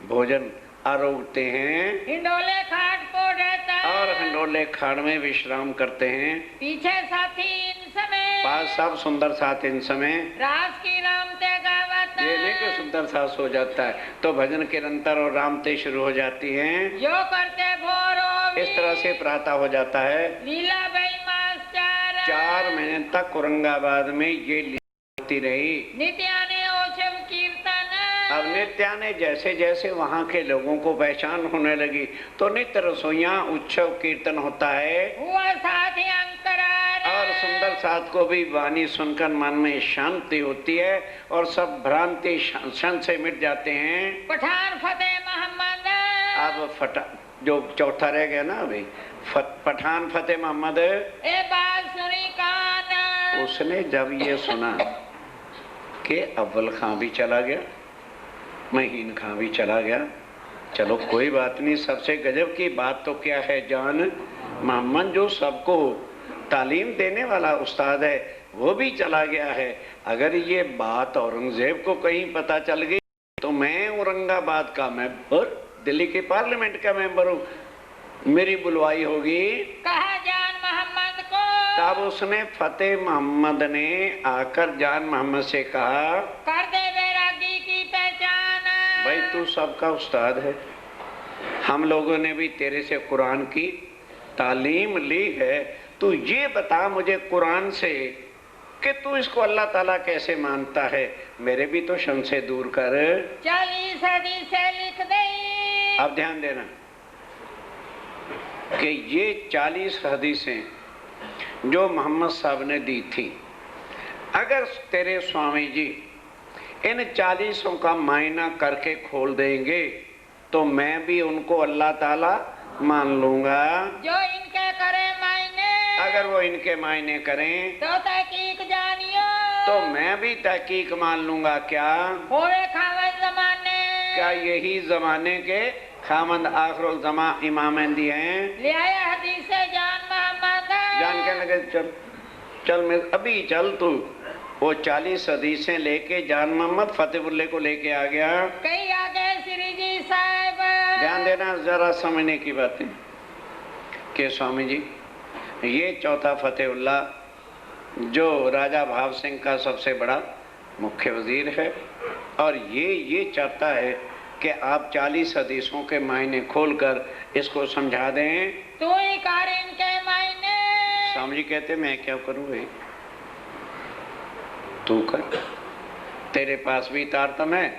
Speaker 1: भोजन आरोगते हैं,
Speaker 2: हिंडोले खाट को रहता है,
Speaker 1: और हिंडोले खाड़ में विश्राम करते हैं।
Speaker 2: पीछे साथी इन समय,
Speaker 1: पास सब सुंदर साथ इन समय,
Speaker 2: रास की रामते गावत,
Speaker 1: ये नहीं कि सुंदर साथ हो जाता है तो भजन के निरंतर और रामते शुरू हो जाती हैं।
Speaker 2: जो करते भोर होवी,
Speaker 1: इस तरह से प्रातः हो जाता है।
Speaker 2: लीला भाई मास
Speaker 1: 4 महीने तक औरंगाबाद में ये लीला होती रही।
Speaker 2: नित्याने ओछम कीर्तन,
Speaker 1: अब नित्याने जैसे जैसे वहाँ के लोगों को पहचान होने लगी तो नित्य रसोइयाँ उत्सव कीर्तन होता है।
Speaker 2: हुआ साथी अंकरार,
Speaker 1: और सुंदर साथ को भी वाणी सुनकर मन में शांति होती है और सब भ्रांति क्षण से मिट जाते हैं।
Speaker 2: पठान फतेह मोहम्मद,
Speaker 1: अब जो चौथा रह गया ना अभी, पठान फतेह मोहम्मद,
Speaker 2: ए बात सुनी कान,
Speaker 1: उसने जब ये सुना कि अव्वल खां भी चला गया, महीन खां भी चला गया, चलो कोई बात नहीं, सबसे गजब की बात तो क्या है, जान मोहम्मद जो सबको तालीम देने वाला उस्ताद है वो भी चला गया है। अगर ये बात औरंगजेब को कहीं पता चल गई तो मैं औरंगाबाद का मेंबर, दिल्ली के पार्लियामेंट का मेंबर हूँ, मेरी बुलवाई होगी।
Speaker 2: कहा जान मोहम्मद को,
Speaker 1: तब उसने फतेह मोहम्मद ने आकर जान मोहम्मद से कहा,
Speaker 2: कर दे बैरागी की पहचान,
Speaker 1: भाई तू सबका उस्ताद है, हम लोगों ने भी तेरे से कुरान की तालीम ली है। तू ये बता मुझे कुरान से कि तू इसको अल्लाह ताला कैसे मानता है, मेरे भी तो संशय दूर कर।
Speaker 2: 40 हदीसें लिख दे।
Speaker 1: अब ध्यान देना कि ये 40 हदीसें जो मोहम्मद साहब ने दी थी, अगर तेरे स्वामी जी इन 40 का मायना करके खोल देंगे तो मैं भी उनको अल्लाह ताला मान लूंगा।
Speaker 2: जो इनके करे मायने,
Speaker 1: अगर वो इनके मायने करें
Speaker 2: तो तहकीक जानियो,
Speaker 1: तो मैं भी तहकीक मान लूंगा। क्या
Speaker 2: होवे खावन जमाने,
Speaker 1: क्या यही जमाने के खामंद आखिरुल जमा इमाम दी हैं?
Speaker 2: ले आया हदीस जान मोहम्मद।
Speaker 1: जान के लगे चल चल मैं अभी चल, तू वो 40 हदीसें लेके जान मोहम्मद फतेहुल्ले को लेके आ गया।
Speaker 2: कई आगे श्री जी साहब।
Speaker 1: ध्यान देना जरा समझने की बातें कि स्वामी जी ये चौथा फतेहुल्ला जो राजा भाव सिंह का सबसे बड़ा मुख्य वजीर है, और ये चाहता है कि आप 40 हदीसों के मायने खोलकर इसको समझा दें।
Speaker 2: तू ही कर इनके मायने।
Speaker 1: स्वामी जी कहते मैं क्या करूं भाई, तू कर, तेरे पास भी तारतम्य है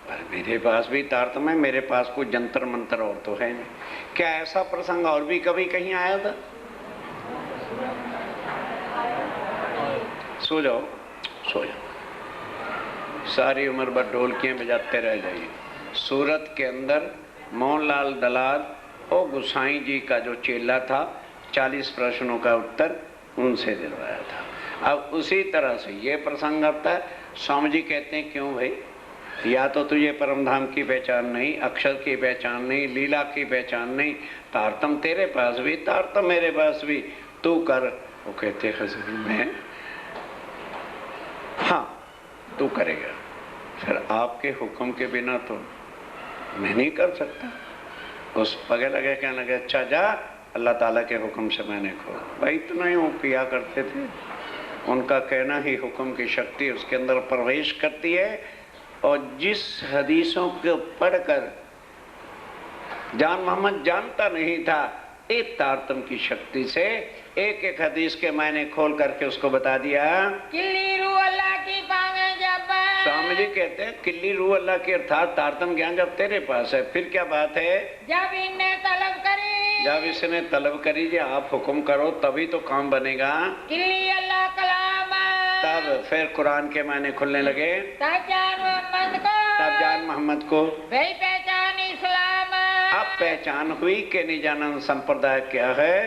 Speaker 1: पर मेरे पास भी तारतम्य है। मेरे पास कोई जंतर मंतर और तो है नहीं। क्या ऐसा प्रसंग और भी कभी कहीं आया था? सो जाओ सो जाओ, सारी उम्र भर ढोलकियां बजाते रह जाइए। सूरत के अंदर मोहनलाल दलाल और गुसाई जी का जो चेला था 40 प्रश्नों का उत्तर उनसे दिलवाया था। अब उसी तरह से ये प्रसंग आता है। स्वामी जी कहते हैं क्यों भाई, या तो तुझे परमधाम की पहचान नहीं, अक्षर की पहचान नहीं, लीला की पहचान नहीं, तारतम तेरे पास भी तारतम मेरे पास भी, तू कर। वो कहते हजूर मैं, हाँ तू करेगा, फिर आपके हुक्म के बिना तो मैं नहीं कर सकता। उस पगे लगे कहने लगे अच्छा जा, अल्लाह ताला के हुक्म से मैंने खोल। भाई इतना ही वो पिया करते थे, उनका कहना ही हुक्म की शक्ति उसके अंदर प्रवेश करती है। और जिस हदीसों को पढ़कर जान मोहम्मद जानता नहीं था, एक तारतम की शक्ति से एक एक हदीस के मायने खोल करके उसको बता दिया।
Speaker 2: किल्ली रू अल्लाह की पावे जब।
Speaker 1: स्वामी जी कहते हैं किल्ली रू अल्लाह की अर्थात तारतम ज्ञान जब तेरे पास है, फिर क्या बात है?
Speaker 2: जब इनने तलब करी,
Speaker 1: जब इसने तलब करी जी आप हुक्म करो तभी तो काम बनेगा।
Speaker 2: किल्ली अल्लाह कलाम,
Speaker 1: तब फिर कुरान के मायने खुलने लगे।
Speaker 2: तब जान मोहम्मद को,
Speaker 1: तब जान मोहम्मद को
Speaker 2: भाई पहचान इस्लाम।
Speaker 1: अब पहचान हुई कि निजानंद संप्रदाय क्या है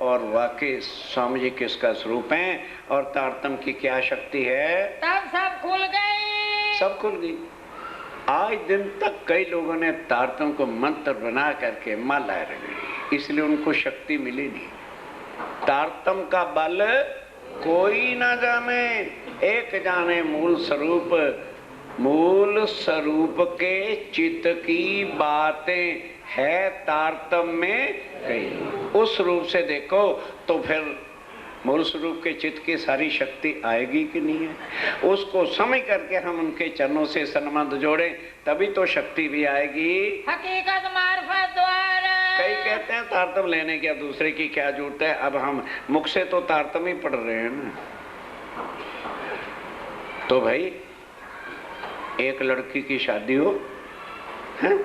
Speaker 1: और वाकई स्वामी जी किसका स्वरूप है और तारतम की क्या शक्ति है।
Speaker 2: तब सब खुल गई,
Speaker 1: सब खुल गई। आज दिन तक कई लोगों ने तारतम को मंत्र बना करके माला रगड़ी, इसलिए उनको शक्ति मिली नहीं। तारतम का बल कोई ना जाने, एक जाने मूल स्वरूप। मूल स्वरूप के चित्त की बातें है तारतम में कई। उस रूप से देखो तो फिर मूल स्वरूप के चित्त की सारी शक्ति आएगी कि नहीं है। उसको समझ करके हम उनके चरणों से संबंध जोड़ें तभी तो शक्ति भी आएगी।
Speaker 2: हकीकत मार्फत द्वारा।
Speaker 1: कई कहते हैं तारतम लेने की अब दूसरे की क्या जरूरत है, अब हम मुख से तो तारतम ही पढ़ रहे हैं ना। तो भाई एक लड़की की शादी हो है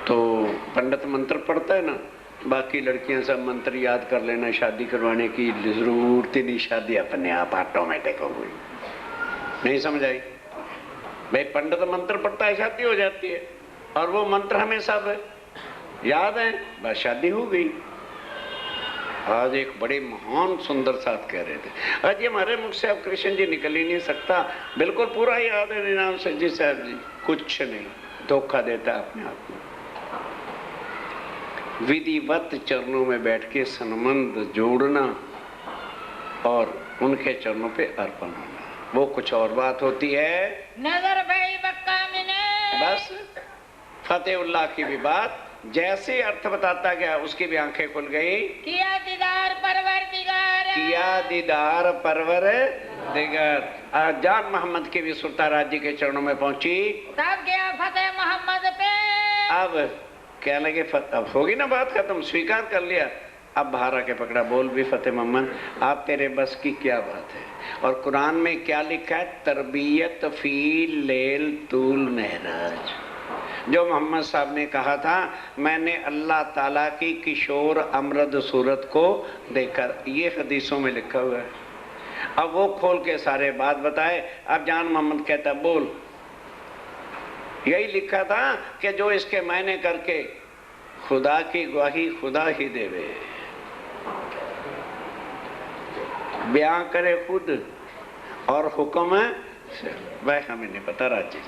Speaker 1: तो पंडित मंत्र पढ़ता है ना, बाकी लड़कियां सब मंत्र याद कर लेना, शादी करवाने की जरूरत ही नहीं, शादी अपने आप ऑटोमेटिक हो गई। नहीं समझ आई? भाई पंडित मंत्र पढ़ता है शादी हो जाती है, और वो मंत्र हमें सब याद है, बस शादी हो गई। आज एक बड़े महान सुंदर साथ कह रहे थे, आज ये हमारे मुख से अब कृष्ण जी निकल ही नहीं सकता, बिल्कुल पूरा याद है निनाम सिंह जी साहब जी, कुछ नहीं, धोखा देता अपने आप में। विधिवत चरणों में बैठ के संबंध जोड़ना और उनके चरणों पे अर्पण होना, वो कुछ और बात होती है।
Speaker 2: नजर भाई बक्का मिने,
Speaker 1: बस फतेहुल्लाह की भी बात जैसे अर्थ बताता गया उसकी भी आंखें खुल गई।
Speaker 2: किया दीदार परवरदिगार,
Speaker 1: किया दीदार परवरदिगार। जान मोहम्मद की भी सुल्तान राज जी के चरणों में पहुंची।
Speaker 2: तब गया फतेह मोहम्मद पे।
Speaker 1: अब क्या लगे अब होगी ना बात खत्म, स्वीकार कर लिया। अब बाहर आके पकड़ा, बोल भी फतेह मोहम्मद, आप तेरे बस की क्या बात है? और कुरान में क्या लिखा है? तरबियत फी लेल तूल महराज। जो मोहम्मद साहब ने कहा था, मैंने अल्लाह ताला की किशोर अमरद सूरत को देखा, ये हदीसों में लिखा हुआ है। अब वो खोल के सारे बात बताए। अब जान मोहम्मद कहता, बोल, यही लिखा था कि जो इसके मायने करके खुदा की गवाही खुदा ही देवे, बयां करे खुद और हुक्म वह हमें नहीं पता राजी।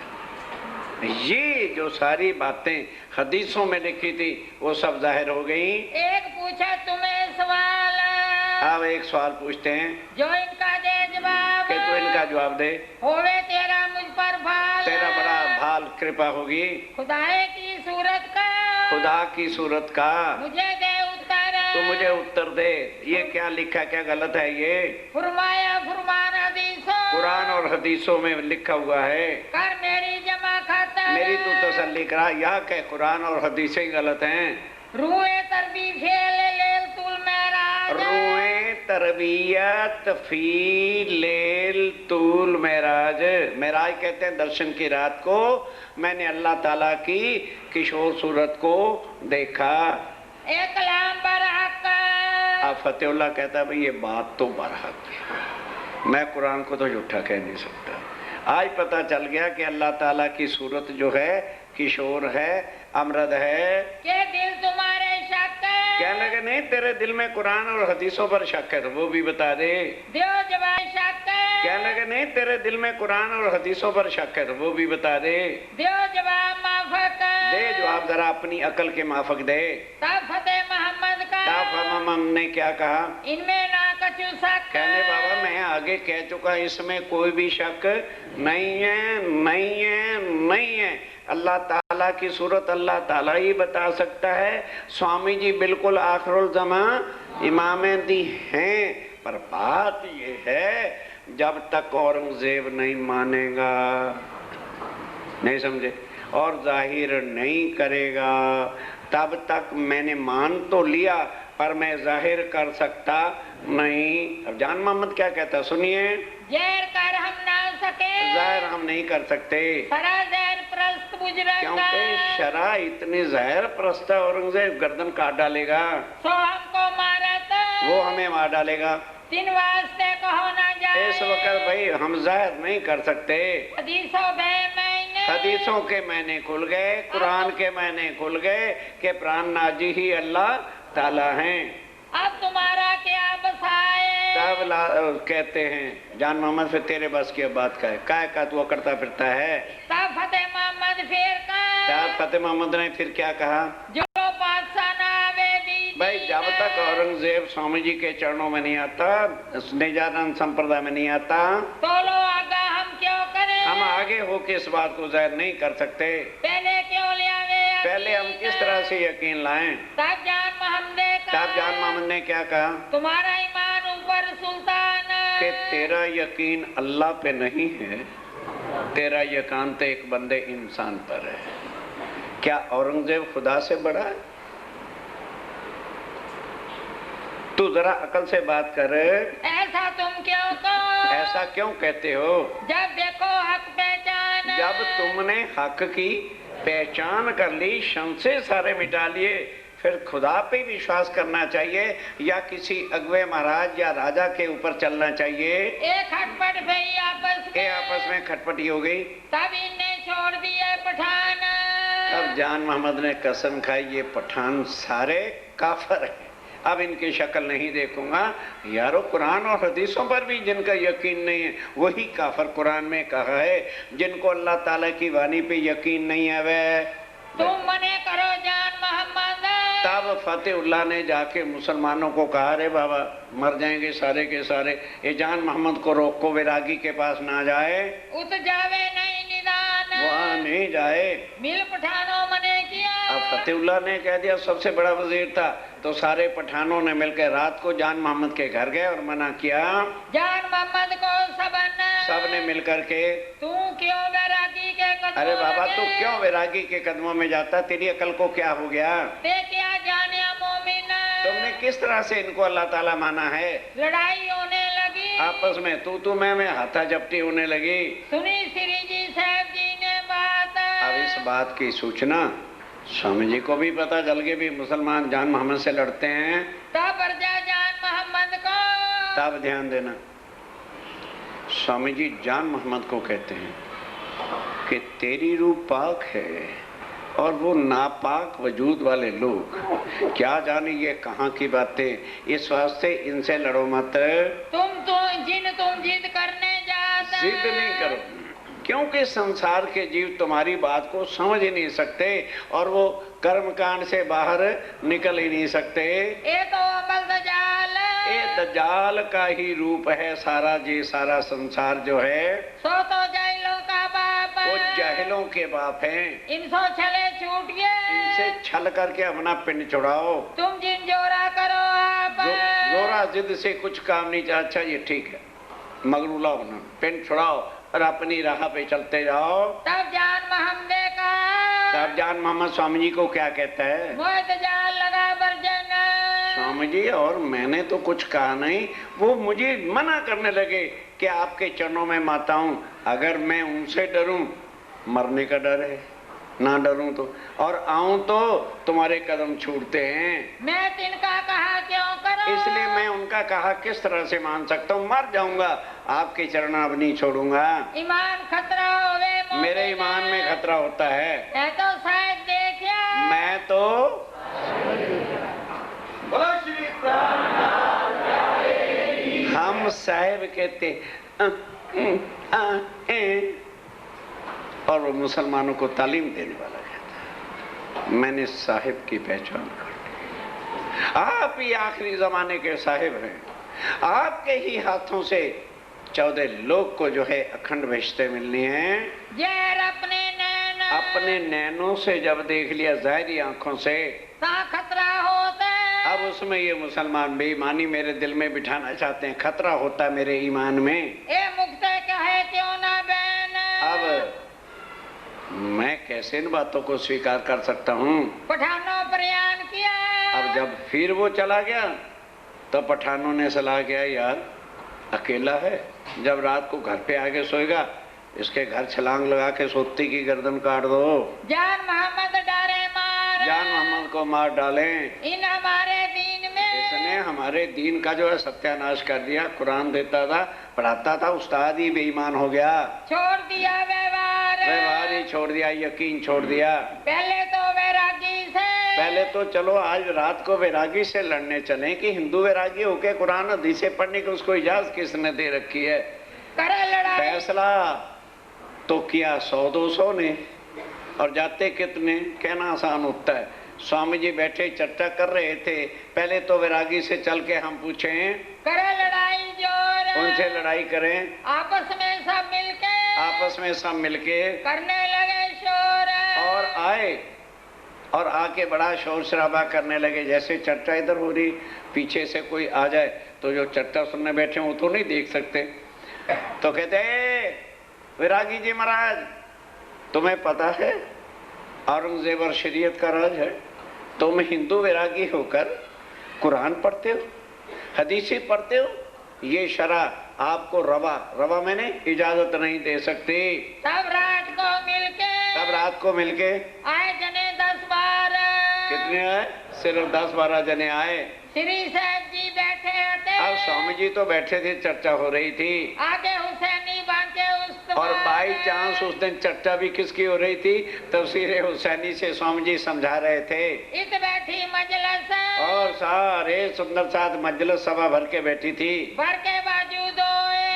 Speaker 1: ये जो सारी बातें हदीसों में लिखी थी वो सब जाहिर हो गई।
Speaker 2: एक पूछा तुम्हें सवाल,
Speaker 1: अब एक सवाल पूछते हैं,
Speaker 2: जो इनका दे जवाब,
Speaker 1: कि तू इनका जवाब दे।
Speaker 2: होवे तेरा मुझ पर भाल,
Speaker 1: तेरा बड़ा भाल कृपा होगी।
Speaker 2: खुदाए की सूरत का,
Speaker 1: खुदा की सूरत का
Speaker 2: मुझे दे उत्तर,
Speaker 1: तो मुझे उत्तर दे। ये क्या लिखा, क्या गलत है? ये
Speaker 2: फरमाया फरमान हदीसों,
Speaker 1: कुरान और हदीसों में लिखा हुआ है।
Speaker 2: कर मेरी जमा खाता,
Speaker 1: मेरी तू तसल्ली करा, या क्या कुरान और हदीसें गलत हैं?
Speaker 2: रूए तरबी फेल लेल तुल मेराज,
Speaker 1: रूए तरबियत फी लेल तूल मेराज। मेराज कहते हैं दर्शन की रात को मैंने अल्लाह ताला की किशोर सूरत को देखा।
Speaker 2: एक कलाम बरहक।
Speaker 1: अब फतेहुल्लाह कहता है, भाई ये बात तो बरहक है, मैं कुरान को तो झूठा कह नहीं सकता। आज पता चल गया कि अल्लाह ताला की सूरत जो है किशोर है, अमरद है।
Speaker 2: के दिल तुम्हारे शक है,
Speaker 1: कहने लगे नहीं, तेरे दिल में कुरान और हदीसों पर शक है तो वो भी बता दे।
Speaker 2: दियो जवाब शक है,
Speaker 1: कहने लगे नहीं, तेरे दिल में कुरान और हदीसों पर शक है तो वो भी बता दे।
Speaker 2: दियो जवाब माफक,
Speaker 1: दे जवाब, जरा अपनी अकल के माफक दे।
Speaker 2: तब फतेह मोहम्मद का,
Speaker 1: तब हमने क्या कहा?
Speaker 2: इनमें ना कछु शक।
Speaker 1: कहने बाबा मैं आगे कह चुका, इसमें कोई भी शक नहीं है, नहीं है, नहीं है। अल्लाह ताला की सूरत अल्लाह ताला ही बता सकता है। स्वामी जी बिल्कुल आखिरुल ज़मा इमाम दी हैं, पर बात ये है जब तक औरंगजेब नहीं मानेगा, नहीं समझे, और जाहिर नहीं करेगा, तब तक मैंने मान तो लिया पर मैं जाहिर कर सकता नहीं। अब जान मोहम्मद क्या कहता, सुनिए।
Speaker 2: जहर कर हम ना सके,
Speaker 1: जाहिर हम नहीं कर सकते,
Speaker 2: सरा जहर प्रस्त बुजरगा,
Speaker 1: क्योंकि शरा इतनी जहर प्रस्त है, औरंगजेब गर्दन काट डालेगा,
Speaker 2: सो हमको मारा तो
Speaker 1: वो हमें मार डालेगा।
Speaker 2: तीन वास्ते कहो ना जाए,
Speaker 1: इस वक्त भाई हम जाहिर नहीं कर सकते।
Speaker 2: हदीसों बे मैंने,
Speaker 1: हदीसों के मैंने खुल गए, कुरान के मैंने खुल गए कि प्राण नाजी ही अल्लाह ताला हैं।
Speaker 2: अब तुम्हारा क्या बसाए,
Speaker 1: तब कहते हैं जान मोहम्मद, फिर तेरे बस की बात का तू करता फिरता है।
Speaker 2: तब फतेह मोहम्मद फिर का,
Speaker 1: तब फतेह मोहम्मद ने फिर क्या कहा?
Speaker 2: जो बादशाह ना आवे बीच,
Speaker 1: भाई जब तक औरंगजेब स्वामी जी के चरणों में नहीं आता, निजानंद संप्रदाय में नहीं आता,
Speaker 2: तो लो आगा हम क्यों करें,
Speaker 1: हम आगे होके इस बात को जाहिर नहीं कर सकते।
Speaker 2: पहले क्यों ले आवे,
Speaker 1: पहले हम किस तरह से यकीन लाएं?
Speaker 2: तब जान मोहम्मद
Speaker 1: तब जान मोहम्मद ने क्या कहा?
Speaker 2: तुम्हारा ईमान ऊपर सुल्तान,
Speaker 1: कि तेरा यकीन अल्लाह पे नहीं है, तेरा यकीन तो एक बंदे इंसान पर है। क्या औरंगजेब खुदा से बड़ा है? तू जरा अकल से बात कर।
Speaker 2: ऐसा तुम क्यों कहो,
Speaker 1: ऐसा क्यों कहते हो?
Speaker 2: जब देखो हक पहचान,
Speaker 1: जब तुमने हक की पहचान कर ली, शंसे सारे मिटा लिए, फिर खुदा पे विश्वास करना चाहिए या किसी अगवे महाराज या राजा के ऊपर चलना चाहिए?
Speaker 2: एक खटपट भई आपस में
Speaker 1: खटपटी हो गई,
Speaker 2: तब इन्हें छोड़ दिए पठान।
Speaker 1: अब जान मोहम्मद ने कसम खाई, ये पठान सारे काफर हैं, अब इनकी शक्ल नहीं देखूंगा। यारो कुरान और हदीसों पर भी जिनका यकीन नहीं है वही काफर। कुरान में कहा है जिनको अल्लाह ताला की वाणी पे यकीन नहीं है वे
Speaker 2: तुम मने करो जान मोहम्मद।
Speaker 1: तब फतेहुल्लाह ने जाके मुसलमानों को कहा, रे बाबा मर जाएंगे सारे के सारे, ये जान मोहम्मद को रोको, वैरागी के पास ना जाए,
Speaker 2: उत जावे नहीं निदान,
Speaker 1: वहाँ नहीं जाए।
Speaker 2: मिल पठानों मने किया,
Speaker 1: अब फतेहुल्लाह ने कह दिया, सबसे बड़ा वजीर था, तो सारे पठानों ने मिलकर रात को जान मोहम्मद के घर गए और मना किया।
Speaker 2: जान मोहम्मद को सबने
Speaker 1: मिलकर के
Speaker 2: तू क्यों वैरागी के कदमों
Speaker 1: अरे बाबा
Speaker 2: लगे।
Speaker 1: तू क्यों वैरागी के कदमों में जाता? तेरी अकल को क्या हो गया?
Speaker 2: ते क्या जाने मोमिन,
Speaker 1: तुमने किस तरह से इनको अल्लाह ताला माना है?
Speaker 2: लड़ाई होने लगी,
Speaker 1: आपस में तू मैं हाथा झपटी होने लगी।
Speaker 2: सुनी श्री जी साहब जी ने बात।
Speaker 1: अब इस बात की सूचना स्वामी जी को भी पता चल गई भी मुसलमान जान मोहम्मद से लड़ते हैं।
Speaker 2: तब रजा जान मोहम्मद को,
Speaker 1: तब ध्यान देना, स्वामी जी जान मोहम्मद को कहते हैं कि तेरी रूह पाक है और वो नापाक वजूद वाले लोग क्या जाने ये कहाँ की बातें, इस वास्ते इनसे लड़ो मत।
Speaker 2: तुम जिद करने जाते,
Speaker 1: जिद नहीं करो, क्योंकि संसार के जीव तुम्हारी बात को समझ ही नहीं सकते और वो कर्म कांड से बाहर निकल ही नहीं सकते।
Speaker 2: ये तो अमल दजाल,
Speaker 1: ये दजाल का ही रूप है सारा जी, सारा संसार जो है
Speaker 2: सो तो जाहिलों का बाप,
Speaker 1: वो जाहिलों के बाप हैं।
Speaker 2: इनसो छले छूट गए,
Speaker 1: इनसे छल करके अपना पिंड छुड़ाओ।
Speaker 2: तुम जिन जोरा करो आप,
Speaker 1: जोरा जिद से कुछ काम नहीं चाह। अच्छा ये ठीक है, मगरूला होना, पिंड छुड़ाओ और अपनी राह पे चलते जाओ।
Speaker 2: तब जान मोहम्मद का,
Speaker 1: तब जान मोहम्मद स्वामी जी को क्या कहता है?
Speaker 2: मोह दजाल लगा बरजन।
Speaker 1: स्वामी जी और मैंने तो कुछ कहा नहीं, वो मुझे मना करने लगे कि आपके चरणों में माता हूं, अगर मैं उनसे डरूं मरने का डर है, ना डरूं तो, और आऊं तो तुम्हारे कदम छूटते हैं।
Speaker 2: मैं तिनका कहा क्यों करो,
Speaker 1: इसलिए मैं उनका कहा किस तरह से मान सकता हूँ? मर जाऊंगा, आपके चरण अब नहीं छोड़ूंगा।
Speaker 2: ईमान खतरा होवे,
Speaker 1: मेरे ईमान में खतरा होता है।
Speaker 2: है तो शायद देखिया,
Speaker 1: मैं तो हम साहिब कहते और वो मुसलमानों को तालीम देने वाला कहता है मैंने साहिब की पहचान कर ली। आप ही आखिरी जमाने के साहिब हैं, आपके ही हाथों से 14 लोग को जो है अखंड बहिश्ते मिलनी है।
Speaker 2: जहर
Speaker 1: अपने नैनों से जब देख लिया, जाहिरी आंखों से,
Speaker 2: खतरा होता है।
Speaker 1: अब उसमें ये मुसलमान बेईमानी मेरे दिल में बिठाना चाहते हैं, खतरा होता है मेरे ईमान में।
Speaker 2: ए मुक्ते कहे क्यों ना बहन,
Speaker 1: अब मैं कैसे इन बातों को स्वीकार कर सकता हूँ?
Speaker 2: पठानों प्रयाण किया,
Speaker 1: अब जब फिर वो चला गया तो पठानों ने सलाह किया यार अकेला है, जब रात को घर पे आके सोएगा इसके घर छलांग लगा के सोती की गर्दन काट दो।
Speaker 2: जान मोहम्मद डारे मार,
Speaker 1: जान मोहम्मद को मार डालें।
Speaker 2: इन हमारे दीन में,
Speaker 1: इसने हमारे दीन का जो है सत्यानाश कर दिया। कुरान देता था, पढ़ाता था, उस्ताद ही बेईमान हो गया,
Speaker 2: छोड़ दिया
Speaker 1: व्यवहार ही छोड़ दिया, यकीन छोड़ दिया।
Speaker 2: पहले तो वैरागी से,
Speaker 1: पहले तो चलो आज रात को वैरागी से लड़ने चले कि हिंदू वैरागी होके कुरान हदीसें पढ़ने की उसको इजाजत किसने दे रखी है?
Speaker 2: करे लड़ाई,
Speaker 1: फैसला तो किया 100-200 ने और जाते कितने, कहना आसान होता है। स्वामी जी बैठे चर्चा कर रहे थे, पहले तो वैरागी से चल के हम पूछें,
Speaker 2: करे लड़ाई जोर,
Speaker 1: उनसे लड़ाई करें,
Speaker 2: आपस में सब मिलके करने लगे शोर,
Speaker 1: और आके बड़ा शोर शराबा करने लगे। जैसे चर्चा इधर हो रही, पीछे से कोई आ जाए तो जो चर्चा सुनने बैठे वो तो नहीं देख सकते, तो कहते हैं वैरागी जी महाराज तुम्हें पता है औरंगजेब और शरीयत का राज है, तुम हिंदू वैरागी होकर कुरान पढ़ते हो, हदीसें पढ़ते हो, ये शरा आपको रवा मैंने इजाजत नहीं दे सकती।
Speaker 2: तब रात को मिलके आए जने 10-12,
Speaker 1: कितने आए? सिर्फ 10-12 जने आए।
Speaker 2: श्री साहब जी बैठे थे,
Speaker 1: अब स्वामी जी तो बैठे थे, चर्चा हो रही थी,
Speaker 2: आगे हुसैनी बांधे उस,
Speaker 1: और बाई चांस उस दिन चर्चा भी किसकी हो रही थी? तफसीर हुसैनी से स्वामी जी समझा रहे थे।
Speaker 2: इत बैठी मजलिस,
Speaker 1: और सारे सुंदर साथ मजलिस सभा भर के बैठी थी,
Speaker 2: भर के बाजू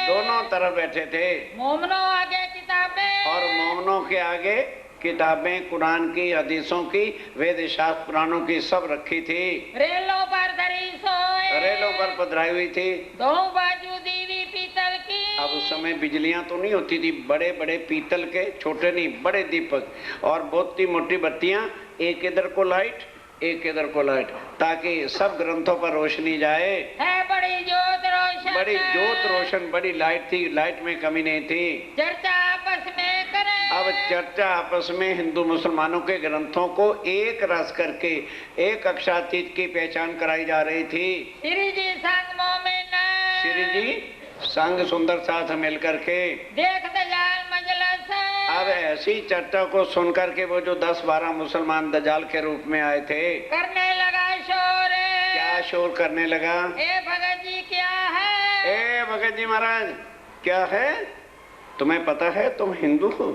Speaker 1: दोनों तरफ बैठे थे,
Speaker 2: मोमनों आगे किताबें,
Speaker 1: और मोमनों के आगे किताबें, कुरान की, हदीसों की, वेद शास्त्र पुराणों की सब रखी थी,
Speaker 2: रेलों पर धरी सोए,
Speaker 1: रेलों पर पधराई हुई थी,
Speaker 2: दो बाजू दीवी पीतल की।
Speaker 1: अब उस समय बिजलियां तो नहीं होती थी, बड़े बड़े पीतल के, छोटे नहीं बड़े दीपक, और बहुत ही मोटी बत्तियां, एक इधर को लाइट एक इधर को लाइट, ताकि सब ग्रंथों पर रोशनी जाए।
Speaker 2: है बड़ी जोत रोशन,
Speaker 1: बड़ी जोत रोशन, बड़ी लाइट थी, लाइट में कमी नहीं थी।
Speaker 2: चर्चा आपस में करें,
Speaker 1: अब चर्चा आपस में हिंदू मुसलमानों के ग्रंथों को एक रस करके एक अक्षातीत की पहचान कराई जा रही थी।
Speaker 2: श्री जी संग मोमिन,
Speaker 1: श्री जी संग सुंदर साथ मिल करके
Speaker 2: देख दजाल मजलस।
Speaker 1: अब ऐसी चर्चा को सुनकर के वो जो 10-12 मुसलमान दजाल के रूप में आए थे,
Speaker 2: करने लगा शोर।
Speaker 1: क्या शोर करने लगा?
Speaker 2: ए भगत जी क्या है?
Speaker 1: ए भगत जी महाराज क्या है? तुम्हें पता है तुम हिंदू हो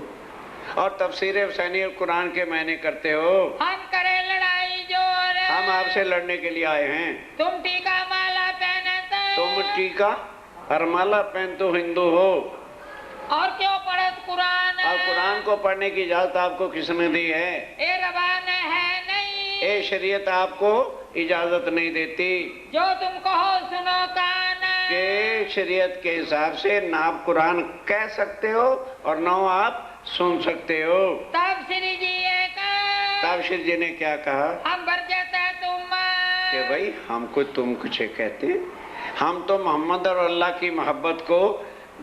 Speaker 1: और तफसीर हुसैनी और कुरान के मायने करते हो।
Speaker 2: हम करे लड़ाई जोर,
Speaker 1: हम आपसे लड़ने के लिए आए हैं।
Speaker 2: तुम टीका माला पहनते,
Speaker 1: तुम टीका और माला पहन तो हिंदू हो,
Speaker 2: और क्यों पढ़त कुरान?
Speaker 1: और कुरान को पढ़ने की इजाजत आपको किसने दी है?
Speaker 2: ए रबान है नहीं,
Speaker 1: ए शरीयत आपको इजाजत नहीं देती
Speaker 2: जो तुम कहो सुनो कान।
Speaker 1: के शरीयत के हिसाब से ना आप कुरान कह सकते हो और ना आप सुन सकते हो।
Speaker 2: तब श्री जी ये कहा,
Speaker 1: तब श्री जी ने क्या कहा?
Speaker 2: हम बरजता तुम
Speaker 1: कि भाई हमको तुम कुछ कहते, हम तो मोहम्मद और अल्लाह की मोहब्बत को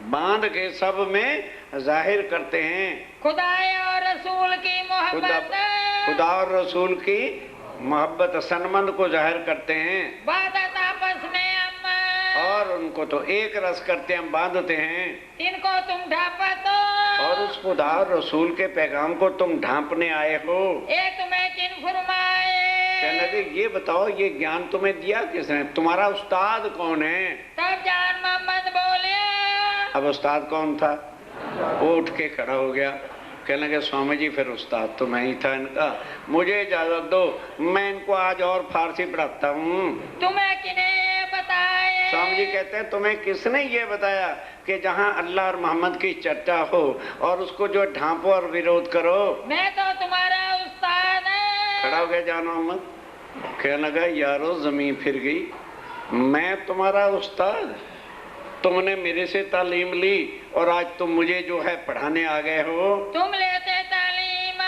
Speaker 1: बांध के सब में जाहिर करते हैं।
Speaker 2: खुदा और रसूल की मोहब्बत,
Speaker 1: खुदा और रसूल की मोहब्बत सनमंद को जाहिर करते हैं।
Speaker 2: बादत आपस में हम,
Speaker 1: और उनको तो एक रस करते हम बांधते हैं।
Speaker 2: इनको तुम ढापत,
Speaker 1: और उस खुदा और रसूल के पैगाम को तुम ढांपने आए हो।
Speaker 2: ये तुम्हें किन फरमाए?
Speaker 1: कहने लगे ये बताओ ये ज्ञान तुम्हें दिया किसने? तुम्हारा उस्ताद कौन है?
Speaker 2: तब जान मोहम्मद बोले,
Speaker 1: अब उस्ताद कौन था? वो उठ के खड़ा हो गया, कहने लगे स्वामी जी फिर उस्ताद तो मैं ही था इनका, मुझे इजाजत दो, मैं इनको आज और फारसी पढ़ाता हूँ।
Speaker 2: तुम्हें किने बताए?
Speaker 1: स्वामी जी कहते हैं तुम्हें किसने ये बताया कि जहाँ अल्लाह और मोहम्मद की चर्चा हो और उसको जो ढांपो और विरोध करो।
Speaker 2: मैं तो तुम्हारा उस्ताद है।
Speaker 1: खड़ा हो गया जान मोहम्मद, कहने लगा यारो जमीन फिर गई, मैं तुम्हारा उस्ताद? तुमने मेरे से तालीम ली और आज तुम मुझे जो है पढ़ाने आ गए हो।
Speaker 2: तुम लेते तालीम,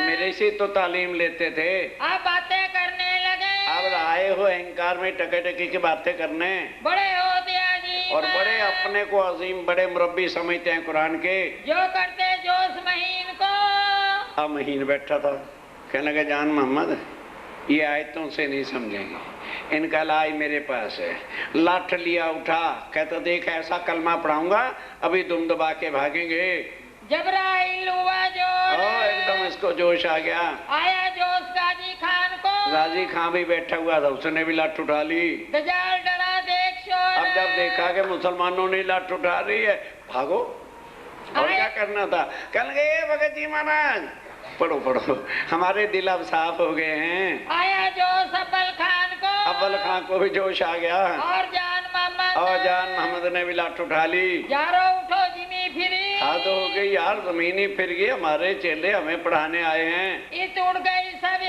Speaker 1: मेरे से तो तालीम लेते थे,
Speaker 2: अब बातें करने लगे।
Speaker 1: अब आए हो अहंकार में टके टके की बातें करने।
Speaker 2: बड़े होते अजीब,
Speaker 1: और बड़े अपने को अजीम बड़े मुरब्बी समझते हैं कुरान के।
Speaker 2: जो करते जोश महीन को।
Speaker 1: अब महीन बैठा था, कहने लगा जान मोहम्मद ये आयतों से नहीं समझेंगे, इनका इलाज मेरे पास है। लाठ लिया उठा, कहता देख ऐसा कलमा पढ़ाऊंगा अभी दुम दबा के भागेंगे।
Speaker 2: जबराइल हुआ जोश,
Speaker 1: एकदम इसको जोश आ गया।
Speaker 2: आया जोश गाजी खान को,
Speaker 1: गाजी खान भी बैठा हुआ था, उसने भी लाठ उठा ली।
Speaker 2: दजाल डरा देख शोर,
Speaker 1: अब जब देखा कि मुसलमानों ने लाठ उठा रही है भागो, और क्या करना था? कहने लगे भगत जी महाराज पढ़ो पढ़ो, हमारे दिल अब साफ हो गए हैं।
Speaker 2: आया जोश अब्बल खान को,
Speaker 1: अब्बल खान को भी जोश आ गया।
Speaker 2: और जान
Speaker 1: मोहम्मद ने भी लाठ उठा ली।
Speaker 2: यारो उठो जिमी फिरी,
Speaker 1: हाथ हो गई यार, जमीन ही फिर गई, हमारे चेले हमें पढ़ाने आए हैं।
Speaker 2: इत उड़ गई सब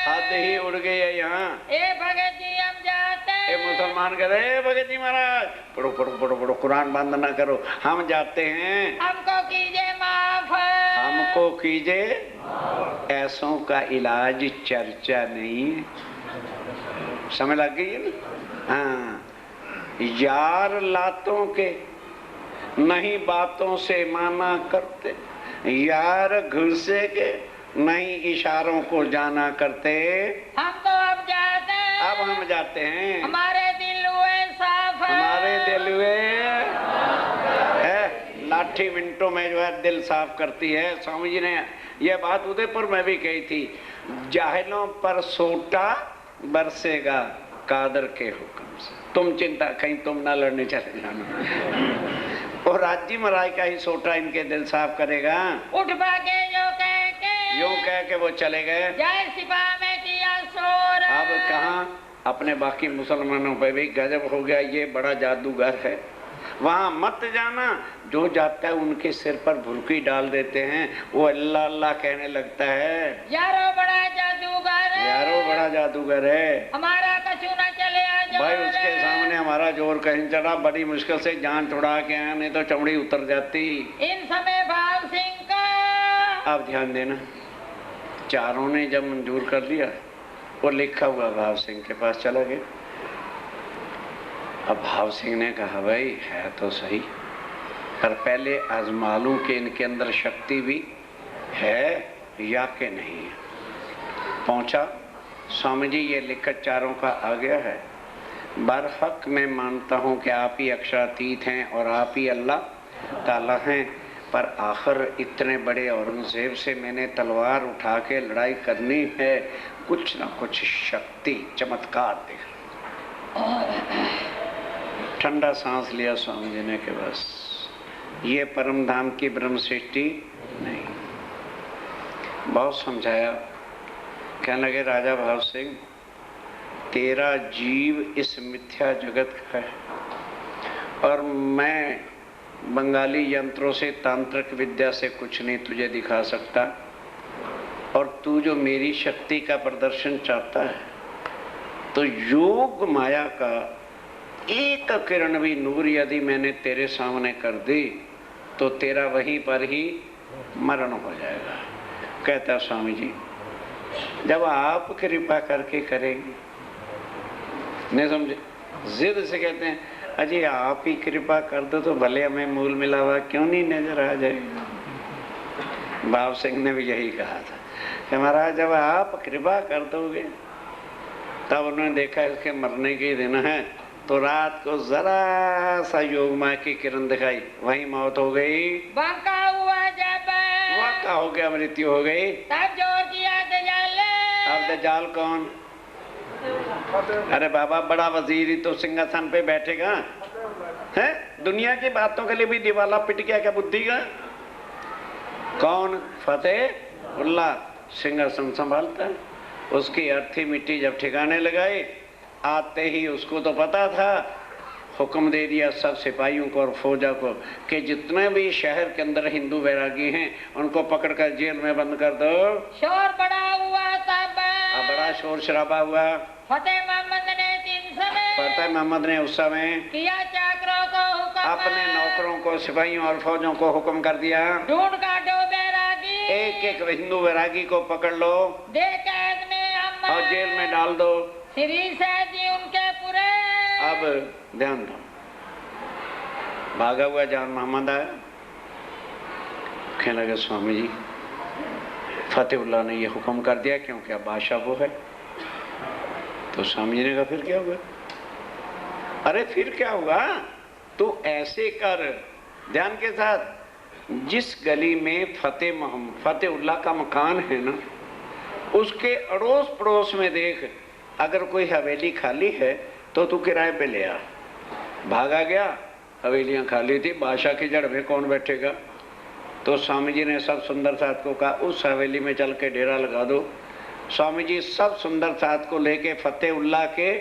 Speaker 1: हाथ ही उड़ गई है यहाँ।
Speaker 2: ए भगत जी हम जाते।
Speaker 1: ए मुसलमान कह रहे भगत जी महाराज पढ़ो पढ़ो पढ़ो पढ़ो, कुरान बंद ना करो, हम जाते हैं।
Speaker 2: हमको कीजिए माफ,
Speaker 1: हमको कीजिए। ऐसों का इलाज चर्चा नहीं, समझ लग गई है ना? हाँ, यार लातों के नहीं बातों से माना करते, यार घुसे के नहीं इशारों को जाना करते।
Speaker 2: हम तो अब जाते हैं,
Speaker 1: अब हम जाते हैं,
Speaker 2: हमारे दिल हुए साफ,
Speaker 1: हमारे दिल हुए लाठी मिनटों में जो है दिल साफ करती है। स्वामी जी ने यह बात उदयपुर में भी कही थी, जाहिलों पर सोटा बरसेगा कादर के हुक्म से, तुम चिंता कहीं तुम ना लड़ने चले जाना। और राज्य महाराज का ही सोटा इनके दिल साफ करेगा।
Speaker 2: उठ भागे
Speaker 1: यूं कह के वो चले गए।
Speaker 2: जय सिपा में किया शोर,
Speaker 1: अब कहाँ अपने बाकी मुसलमानों पे भी गजब हो गया, ये बड़ा जादूगर है, वहां मत जाना। जो जाता है उनके सिर पर भुलकी डाल देते हैं, वो अल्लाह अल्लाह कहने लगता है।
Speaker 2: यारो बड़ा जादूगर है,
Speaker 1: यारो बड़ा जादूगर है,
Speaker 2: हमारा कछु न चले
Speaker 1: भाई उसके सामने हमारा जोर कहीं चढ़ा, बड़ी मुश्किल से जान छुड़ा के आया, नहीं तो चमड़ी उतर जाती।
Speaker 2: इन समय भाव सिंह का
Speaker 1: आप ध्यान देना, चारों ने जब मंजूर कर लिया, वो लिखा हुआ भाव सिंह के पास चला गया। अब भाव सिंह ने कहा भाई है तो सही, पर पहले आजमा लूं कि इनके अंदर शक्ति भी है या कि नहीं है। पहुंचा, स्वामी जी ये लिखत चारों का आ गया है। बरहक मैं मानता हूं कि आप ही अक्षरातीत हैं और आप ही अल्लाह ताला हैं, पर आखिर इतने बड़े औरंगजेब से मैंने तलवार उठा के लड़ाई करनी है, कुछ ना कुछ शक्ति चमत्कार दिख। ठंडा सांस लिया स्वामी जी ने कि बस ये परम धाम की ब्रह्म सृष्टि नहीं। बहुत समझाया, कहने लगे राजा भाव सिंह, तेरा जीव इस मिथ्या जगत का है और मैं बंगाली यंत्रों से तांत्रिक विद्या से कुछ नहीं तुझे दिखा सकता, और तू जो मेरी शक्ति का प्रदर्शन चाहता है तो योग माया का एक किरण भी नूर यदि मैंने तेरे सामने कर दी तो तेरा वहीं पर ही मरण हो जाएगा। कहता स्वामी जी जब आप कृपा करके करेंगे, नहीं समझे, जिद से कहते हैं अजी आप ही कृपा कर दो तो भले हमें मूल मिलावा क्यों नहीं नजर आ जाएगा। भाव सिंह ने भी यही कहा था कि महाराज जब आप कृपा कर दोगे, तब उन्होंने देखा इसके मरने के दिन है तो रात को जरा सा योग माया की किरण दिखाई, वहीं मौत हो गई।
Speaker 2: बांका हुआ जब
Speaker 1: वाका हो गया, मृत्यु हो गई।
Speaker 2: तब जोर किया दजाल।
Speaker 1: अब दजाल कौन? अरे बाबा बड़ा वजीर ही तो सिंहासन पे बैठेगा है, दुनिया की बातों के लिए भी दिवाला पिट गया क्या बुद्धि का? कौन? फतेहुल्लाह सिंहासन संभालता है। उसकी अर्थी मिट्टी जब ठिकाने लगाई, आते ही उसको तो पता था, हुक्म दे दिया सब सिपाहियों को और फौजा को कि जितने भी शहर के अंदर हिंदू वैरागी हैं उनको पकड़कर जेल में बंद कर दो।
Speaker 2: शोर बड़ा हुआ तब,
Speaker 1: बड़ा शोर शराबा हुआ।
Speaker 2: फतेह मोहम्मद ने तीन समय,
Speaker 1: फतेह मोहम्मद ने उस समय
Speaker 2: किया चाकरों को हुक्म,
Speaker 1: अपने नौकरों को सिपाहियों और फौजों को हुक्म कर दिया,
Speaker 2: ढूंढ काटो बैरागी,
Speaker 1: एक एक हिंदू वैरागी को पकड़ लो,
Speaker 2: दे कैद में हम
Speaker 1: और जेल में डाल दो।
Speaker 2: श्री सहज जी उनके पूरे।
Speaker 1: अब ध्यान दो, भागा हुआ जान मोहम्मद आया, कहने लगे स्वामी जी फतेहुल्लाह ने ये हुक्म कर दिया क्योंकि अब बादशाह वो है। तो स्वामी जी ने कहा फिर क्या हुआ? अरे फिर क्या हुआ, तू ऐसे कर, ध्यान के साथ, जिस गली में फतेहुल्लाह का मकान है ना, उसके अड़ोस पड़ोस में देख, अगर कोई हवेली खाली है तो तू किराए पे ले आ। भागा गया, हवेलियां खाली थी, बादशाह की जड़ में कौन बैठेगा। तो स्वामी जी ने सब सुंदर साथ को कहा उस हवेली में चल के डेरा लगा दो। स्वामी जी सब सुंदर साथ को लेके फतेहुल्लाह के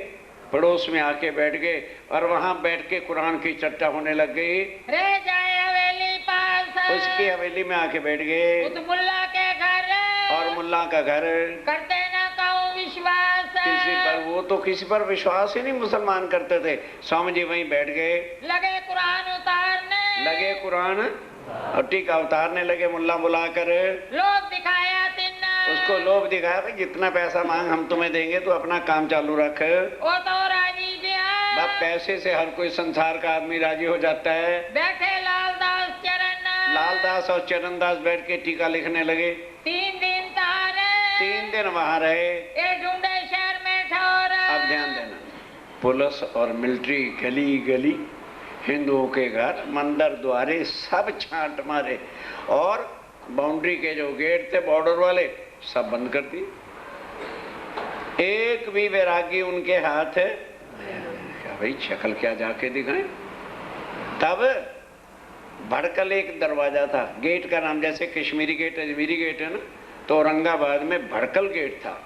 Speaker 1: पड़ोस में आके बैठ गए और वहां बैठ के कुरान की चर्चा होने लग गई।
Speaker 2: रे जाए हवेली पास,
Speaker 1: उसकी हवेली में आके बैठ गए,
Speaker 2: उस मुल्ला के घर,
Speaker 1: और मुल्ला का घर,
Speaker 2: करते ना कहूँ विश्वास,
Speaker 1: किसी पर, वो तो किसी पर विश्वास ही नहीं मुसलमान करते थे। स्वामी जी वहीं बैठ गए,
Speaker 2: लगे कुरान उतारने,
Speaker 1: लगे कुरान और टीका उतारने लगे। मुल्ला बुलाकर
Speaker 2: लोभ दिखाया तिन्ना,
Speaker 1: उसको लोभ दिखाया, भाई जितना पैसा मांग हम तुम्हें देंगे, तो अपना काम चालू रख।
Speaker 2: वो तो राजी दिया,
Speaker 1: बाप पैसे से हर कोई संसार का आदमी राजी हो जाता है।
Speaker 2: बैठे लालदास चरण,
Speaker 1: लालदास और चरणदास बैठ के टीका लिखने लगे।
Speaker 2: 3 दिन तारे,
Speaker 1: 3 दिन वहां रहे।
Speaker 2: ये ढूंढे शहर में ठोर।
Speaker 1: अब ध्यान देना, पुलिस और मिलिट्री गली गली, हिंदुओं के घर, मंदिर द्वारे सब छांट मारे, और बाउंड्री के जो गेट थे बॉर्डर वाले सब बंद कर दिए। एक भी वैरागी उनके हाथ है क्या? भाई शक्ल क्या जाके दिखाएं। तब भड़कल एक दरवाजा था, गेट का नाम जैसे कश्मीरी गेट अजमेरी गेट है ना, तो औरंगाबाद में भड़कल गेट था,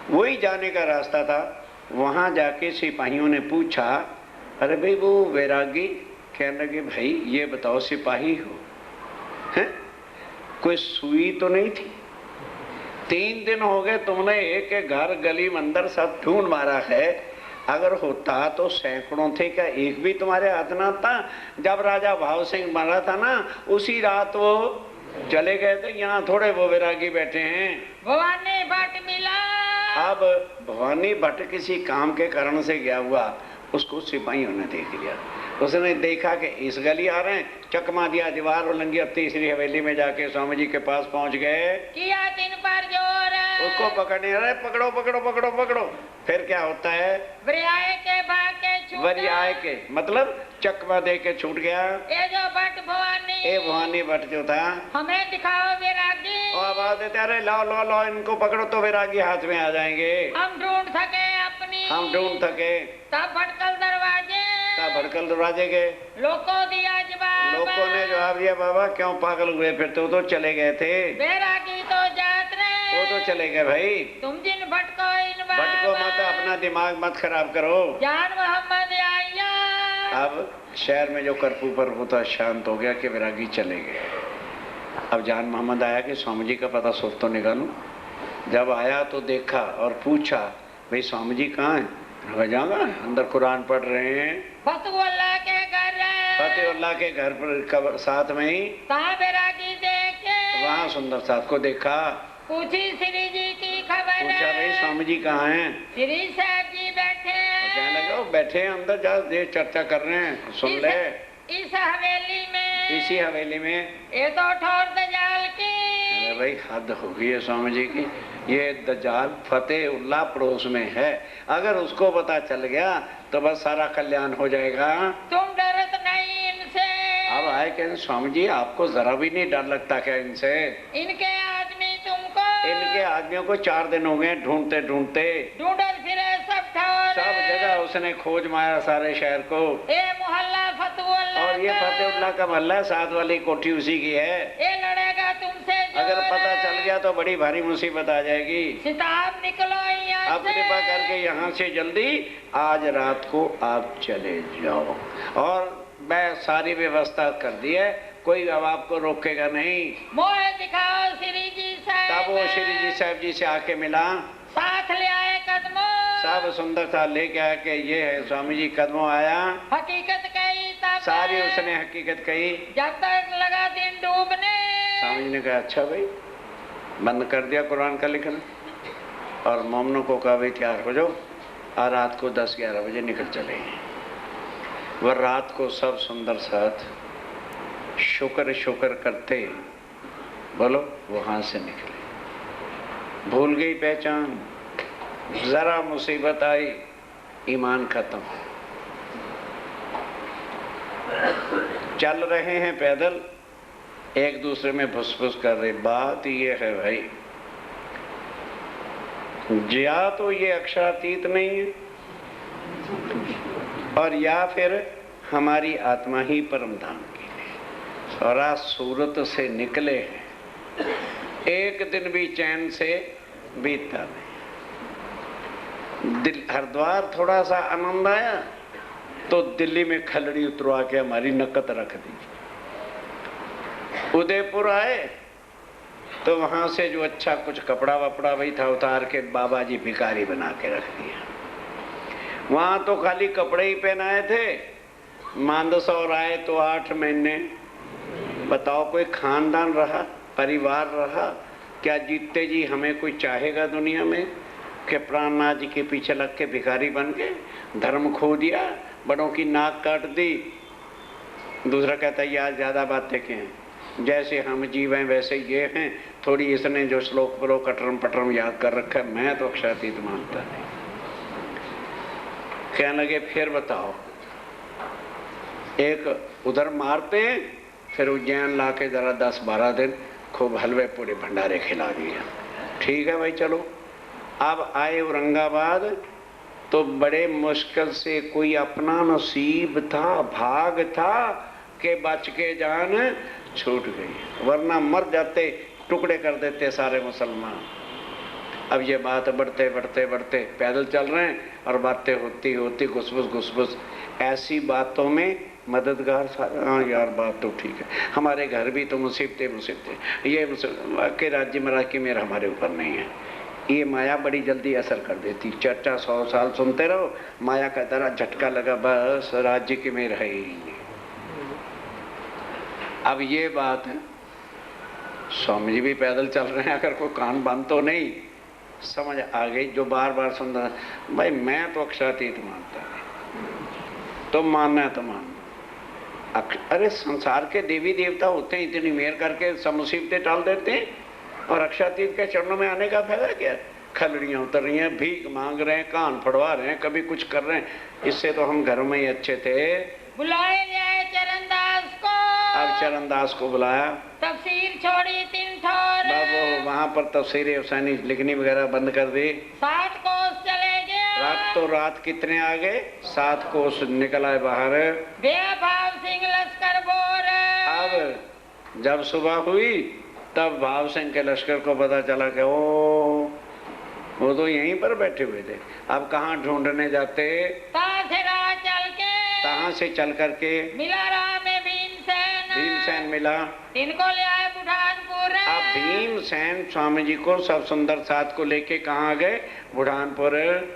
Speaker 1: वही जाने का रास्ता था। वहां जाके सिपाहियों ने पूछा, अरे भाई वो वैरागी, कहने लगे भाई ये बताओ सिपाही हो हैं, कोई सुई तो नहीं थी? 3 दिन हो गए तुमने एक एक घर गली मंदिर सब ढूंढ मारा है, अगर होता तो सैकड़ों थे, क्या एक भी तुम्हारे हाथ ना था? जब राजा भाव सिंह मरा था ना, उसी रात वो चले गए थे, यहाँ थोड़े वो वैरागी बैठे हैं।
Speaker 2: भवानी भट्ट मिला,
Speaker 1: अब भवानी भट्ट किसी काम के कारण से गया हुआ, उसको सिपाहियों ने देख लिया। उसने देखा कि इस गली आ रहे हैं, चकमा दिया, दीवार उलंघी, अब तीसरी हवेली में जाके स्वामी जी के पास पहुंच गए।
Speaker 2: किया दिन पर जोर,
Speaker 1: उसको पकड़ने, अरे पकड़ो पकड़ो पकड़ो पकड़ो। फिर क्या होता है,
Speaker 2: वरियाए के भाग के छूटा,
Speaker 1: वरियाए के मतलब चकमा दे के छूट गया।
Speaker 2: ये जो भट्ट भवानी,
Speaker 1: ए भवानी भट्ट जो था,
Speaker 2: हमें दिखाओ वैरागी,
Speaker 1: और आवाज देते, अरे लाओ लाओ लाओ इनको पकड़ो तो वैरागी हाथ में आ जाएंगे,
Speaker 2: हम ढूंढ सके अपनी,
Speaker 1: हम ढूंढ सके।
Speaker 2: तब भटकल दरवाजे,
Speaker 1: तब भटकल दरवाजे गए।
Speaker 2: लोगों दिया जवाब,
Speaker 1: लोगों ने जवाब दिया, बाबा क्यों पागल हुए, फिर तो चले गए थे।
Speaker 2: वैरागी तो जात रहे,
Speaker 1: वो तो चले गए भाई।
Speaker 2: तुम जिन भटको इन
Speaker 1: भटको मत, अपना दिमाग मत खराब करो।
Speaker 2: जान मोहम्मद आया।
Speaker 1: अब शहर में जो कर्फ्यू पर होता शांत हो गया कि वैरागी चले गए। अब जान मोहम्मद आया कि स्वामी जी का पता सुख तो निकालूं। जब आया तो देखा और पूछा, भाई स्वामी जी कहाँ हैं? जाऊंगा, अंदर कुरान पढ़ रहे हैं।
Speaker 2: फतुल्लाह के घर,
Speaker 1: फतेहुल्लाह के घर पर साथ में ही
Speaker 2: कहाँ वैरागी देखे,
Speaker 1: वहाँ सुंदर साथ को देखा।
Speaker 2: पूछी श्री जी की खबर,
Speaker 1: पूछा भाई स्वामी जी कहाँ हैं?
Speaker 2: श्री साहब जी बैठे हैं।
Speaker 1: कहने लगा बैठे हैं अंदर, जा देख चर्चा कर रहे हैं, सुन ले।
Speaker 2: इस हवेली में,
Speaker 1: इसी हवेली में।
Speaker 2: ये तो ठोर दजाल की,
Speaker 1: अरे भाई हद हो गई है स्वामी जी की। ये दजाल फतेहुल्लाह पड़ोस में है, अगर उसको पता चल गया तो बस सारा कल्याण हो जाएगा।
Speaker 2: तुम डरत नहीं इनसे?
Speaker 1: अब आए कहने, स्वामी जी आपको जरा भी नहीं डर लगता क्या इनसे?
Speaker 2: इनके आदमी तुमको,
Speaker 1: इनके आदमियों को 4 दिन हो गए ढूंढते ढूंढते,
Speaker 2: ढूंढत फिरे सब ठोर,
Speaker 1: सब जगह उसने खोज मारा सारे शहर को।
Speaker 2: ये मोहल्ला फतुल्लाह,
Speaker 1: और ये फतेहुल्लाह का मोहल्ला, साथ वाली कोठी उसी की है।
Speaker 2: ये लड़ेगा तुमसे जोर,
Speaker 1: अगर पता चल गया तो बड़ी भारी मुसीबत आ जाएगी।
Speaker 2: सिताब निकलो यहाँ
Speaker 1: अब
Speaker 2: से,
Speaker 1: कृपा करके यहाँ से जल्दी आज रात को आप चले जाओ, और मैं सारी व्यवस्था कर दी है, कोई अब आपको रोकेगा नहीं।
Speaker 2: मोह दिखाओ श्री जी साहब।
Speaker 1: तब वो श्री जी साहब जी से आके मिला,
Speaker 2: साथ ले आए कदमों,
Speaker 1: सब सुंदर था लेके आया कि ये है स्वामी जी। कदमों आया,
Speaker 2: हकीकत कही तब,
Speaker 1: सारी उसने हकीकत कही।
Speaker 2: जब तक लगा दिन डूबने,
Speaker 1: स्वामी जी ने कहा अच्छा भाई, बंद कर दिया कुरान का लिखना और मोमनों को कहा भाई तैयार हो जाओ और रात को 10-11 बजे निकल चले। वह रात को सब सुंदर साथ शुक्र शुक्र करते, बोलो, वहां से निकले। भूल गई पहचान, जरा मुसीबत आई, ईमान खत्म। चल रहे हैं पैदल, एक दूसरे में फुसफुस कर रहे। बात ये है भाई, या तो ये अक्षरातीत नहीं है और या फिर हमारी आत्मा ही परम धाम की है। और आज सूरत से निकले हैं, एक दिन भी चैन से बीतता नहीं। हरिद्वार थोड़ा सा आनंद आया तो दिल्ली में खलड़ी उतरवा के हमारी नकद रख दी। उदयपुर आए तो वहां से जो अच्छा कुछ कपड़ा वपड़ा भी था उतार के बाबा जी भिखारी बना के रख दिया। वहां तो खाली कपड़े ही पहनाए थे। मांदसौर आए तो 8 महीने। बताओ कोई खानदान रहा, परिवार रहा क्या? जीते जी हमें कोई चाहेगा दुनिया में कि प्राणनाथ जी के पीछे लग के भिखारी बन के धर्म खो दिया, बड़ों की नाक काट दी। दूसरा कहता है यार ज्यादा बातें क्या हैं, जैसे हम जीव हैं वैसे ये हैं, थोड़ी इसने जो श्लोक पढ़ो कटरम पटरम याद कर रखा है, मैं तो अक्षरातीत मानता नहीं। कहने लगे फिर बताओ, एक उधर मारते हैं फिर उज्जैन ला के जरा 10-12 दिन खूब हलवे पूरे भंडारे खिला दिया। ठीक है भाई चलो। अब आए औरंगाबाद तो बड़े मुश्किल से कोई अपना नसीब था, भाग था कि बच के जान छूट गई, वरना मर जाते, टुकड़े कर देते सारे मुसलमान। अब ये बात बढ़ते बढ़ते बढ़ते पैदल चल रहे हैं और बातें होती होती घुसबुस ऐसी बातों में मददगार सारे। हाँ यार बात तो ठीक है, हमारे घर भी तो मुसीबतें ये के राज्य महाराज की मेरा हमारे ऊपर नहीं है। ये माया बड़ी जल्दी असर कर देती। चर्चा 100 साल सुनते रहो, माया का तरह झटका लगा, बस राज्य की मेर है ही नहीं। अब ये बात है, स्वामी जी भी पैदल चल रहे हैं, अगर कोई कान बंद तो नहीं, समझ आ गई। जो बार बार सुन रहा भाई मैं तो अक्षरातीत मानता नहीं, तो मानना है तो मान। अरे संसार के देवी देवता होते हैं, इतनी मेहर करके सब मुसीबतें टाल देते हैं, और अक्षातीत के चरणों में आने का फायदा क्या है? खलड़ियाँ उतर रही हैं, भीख मांग रहे हैं, कान फड़वा रहे हैं, कभी कुछ कर रहे हैं। इससे तो हम घर में ही अच्छे थे।
Speaker 2: बुलाए जाए चरणदास को।
Speaker 1: अब चरणदास को बुलाया।
Speaker 2: तफसीर छोड़ी 3 ठोर।
Speaker 1: बाबू वहाँ पर तफसीर हुसैनी लिखनी वगैरह बंद कर दी।
Speaker 2: 7 कोस चले गए।
Speaker 1: रात तो रात कितने आ गए? 7 कोस निकल आए बाहर।
Speaker 2: भाव सिंह लश्कर बोर।
Speaker 1: अब जब सुबह हुई तब भाव सिंह के लश्कर को पता चला कि ओ वो तो यहीं पर बैठे हुए थे। अब कहाँ ढूंढने जाते? कहाँ से चल करके
Speaker 2: मिला राह में भीमसेन।
Speaker 1: भीमसेन मिला।
Speaker 2: इनको ले आए बुढ़ानपुर।
Speaker 1: अब भीमसेन स्वामी जी को सब सुंदर साथ को लेके कहाँ गए? बुढ़ानपुर।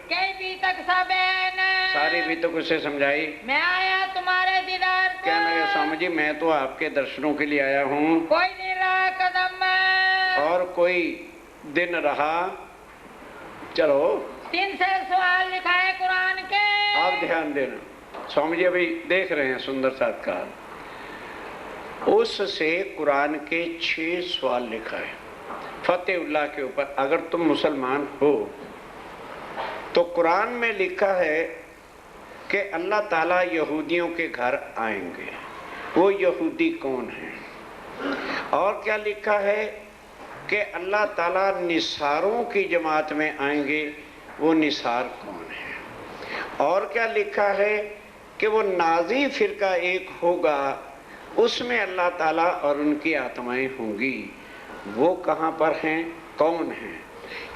Speaker 2: कई बीतक सबेन।
Speaker 1: सारी बीतक उसे समझाई।
Speaker 2: मैं आया तुम्हारे दीदार को।
Speaker 1: क्या लगे स्वामी जी, मैं तो आपके दर्शनों के लिए आया हूँ।
Speaker 2: कोई नहीं रहा कदम में।
Speaker 1: और कोई दिन रहा। चलो
Speaker 2: 3 से सवाल लिखा है कुरान के।
Speaker 1: आप ध्यान देना, स्वामी जी अभी देख रहे हैं सुंदर सातकार। उससे कुरान के 6 सवाल लिखा है फतेहुल्लाह के ऊपर। अगर तुम मुसलमान हो तो कुरान में लिखा है कि अल्लाह ताला यहूदियों के घर आएंगे। वो यहूदी कौन है? और क्या लिखा है कि अल्लाह ताला निसारों की जमात में आएंगे। वो निसार कौन है? और क्या लिखा है कि वो नाजी फिरका एक होगा, उसमें अल्लाह ताला और उनकी आत्माएं होंगी। वो कहाँ पर हैं, कौन हैं?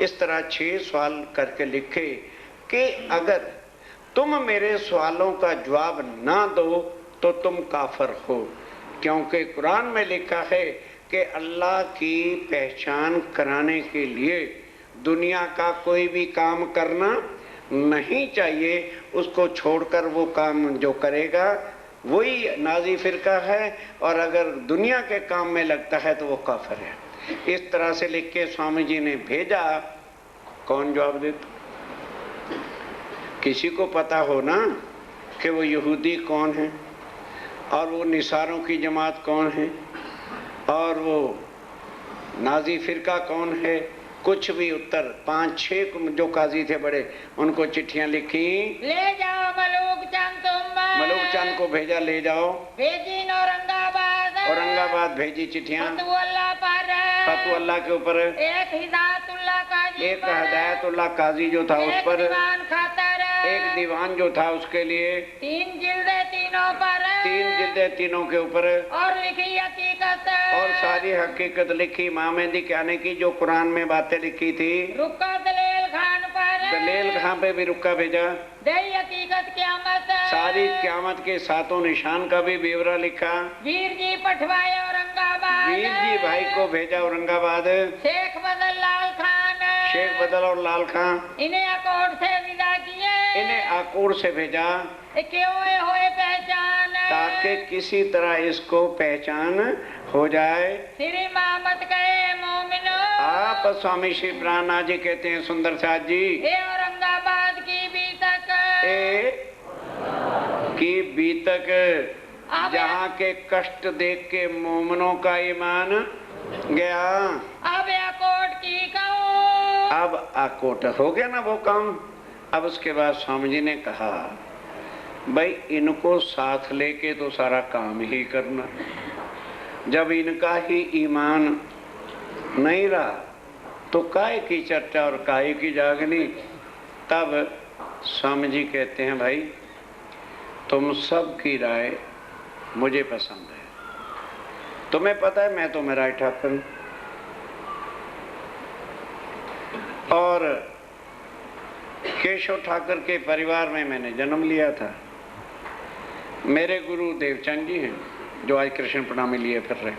Speaker 1: इस तरह 6 सवाल करके लिखे कि अगर तुम मेरे सवालों का जवाब ना दो तो तुम काफिर हो। क्योंकि कुरान में लिखा है कि अल्लाह की पहचान कराने के लिए दुनिया का कोई भी काम करना नहीं चाहिए। उसको छोड़कर वो काम जो करेगा वही नाजी फिरका है, और अगर दुनिया के काम में लगता है तो वो काफिर है। इस तरह से लिख के स्वामी जी ने भेजा। कौन जवाब देता? किसी को पता हो ना कि वो यहूदी कौन है, और वो निसारों की जमात कौन है, और वो नाजी फिरका कौन है? कुछ भी उत्तर 5-6 जो काजी थे बड़े, उनको चिट्ठियां लिखी।
Speaker 2: ले जाओ मलूक चंद।
Speaker 1: मलूक चंद को भेजा, ले जाओ।
Speaker 2: भेजी औरंगाबाद।
Speaker 1: औरंगाबाद भेजी चिट्ठियां। फतुअल्लाह के ऊपर। एक हिदायतुल्लाह काजी जो था उस पर। एक दीवान जो था उसके लिए।
Speaker 2: 3 जिल्दे तीनों पर।
Speaker 1: 3 जिल्दे तीनों के ऊपर।
Speaker 2: और लिखी हकीकत।
Speaker 1: और सारी हकीकत लिखी। मामेदी कहने की जो कुरान में बातें लिखी थी।
Speaker 2: रुक्का दलेल खान पर।
Speaker 1: दलेल खान पे भी रुक्का भेजा।
Speaker 2: दई हकीकत क़यामत।
Speaker 1: सारी क़यामत के 7 निशान का भी ब्यौरा लिखा।
Speaker 2: वीर जी पठवाए औरंगाबाद।
Speaker 1: वीर जी भाई को भेजा औरंगाबाद।
Speaker 2: शेख बदल लाल खान।
Speaker 1: शेख बदल और लाल खान।
Speaker 2: इन्हें अकोट से विदा किए।
Speaker 1: इन्हें अकोट से भेजा।
Speaker 2: क्यों होए पहचान,
Speaker 1: ताकि किसी तरह इसको पहचान हो जाए।
Speaker 2: श्री मोहम्मद कहे मोमिनो।
Speaker 1: आप स्वामी श्री प्राणा जी कहते हैं सुंदर साथ जी,
Speaker 2: ये औरंगाबाद की बीतक।
Speaker 1: की बीतक जहाँ के कष्ट देख के मोमनों का ईमान गया।
Speaker 2: अब अकोट की कहूँ।
Speaker 1: अब अकोट हो गया ना वो काम। अब उसके बाद स्वामी जी ने कहा भाई इनको साथ लेके तो सारा काम ही करना। जब इनका ही ईमान नहीं रहा तो काहे की चर्चा और काहे की जागनी। तब स्वामी जी कहते हैं भाई तुम सब की राय मुझे पसंद है। तुम्हें पता है मैं तो मेरा ठाकर हूं, और केशव ठाकर के परिवार में मैंने जन्म लिया था। मेरे गुरु देवचंद जी हैं जो आज कृष्ण प्रणामी लिए फिर रहे।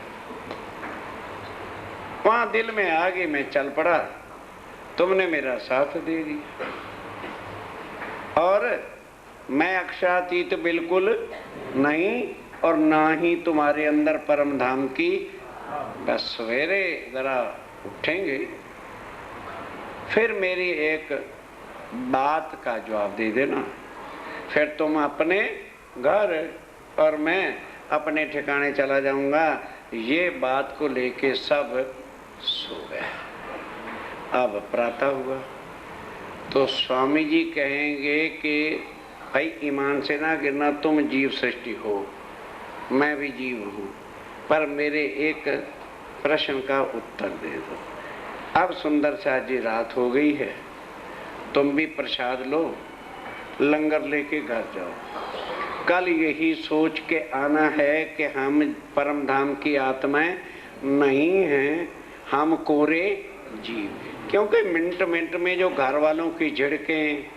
Speaker 1: वहां दिल में आ गई, मैं चल पड़ा, तुमने मेरा साथ दे दिया। और मैं अक्षरातीत बिल्कुल नहीं, और ना ही तुम्हारे अंदर परम धाम की। बस सवेरे जरा उठेंगे फिर मेरी एक बात का जवाब दे देना। फिर तुम अपने घर और मैं अपने ठिकाने चला जाऊंगा। ये बात को लेके सब सो गए। अब प्रातः हुआ तो स्वामी जी कहेंगे कि भाई ईमान से ना गिरना, तुम जीव सृष्टि हो, मैं भी जीव हूँ, पर मेरे एक प्रश्न का उत्तर दे दो। अब सुंदर सा जी रात हो गई है, तुम भी प्रसाद लो, लंगर लेके घर जाओ। कल यही सोच के आना है कि हम परम धाम की आत्माएं नहीं हैं, हम कोरे जीव। क्योंकि मिनट मिनट में जो घर वालों की झिड़कें,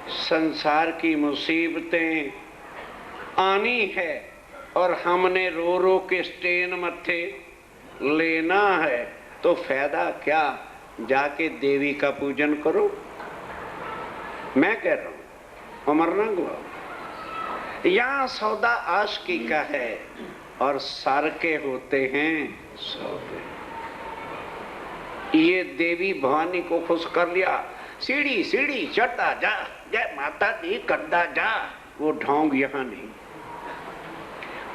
Speaker 1: संसार की मुसीबतें आनी है और हमने रो रो के स्टेन मत्थे लेना है, तो फायदा क्या? जाके देवी का पूजन करो। मैं कह रहा हूं अमरना गुआ, यहाँ सौदा आशिकी का है और सर के होते हैं सौदे। ये देवी भवानी को खुश कर लिया, सीढ़ी सीढ़ी चढ़ता जा, जय माता दी करता जा, वो ढोंग यहाँ नहीं।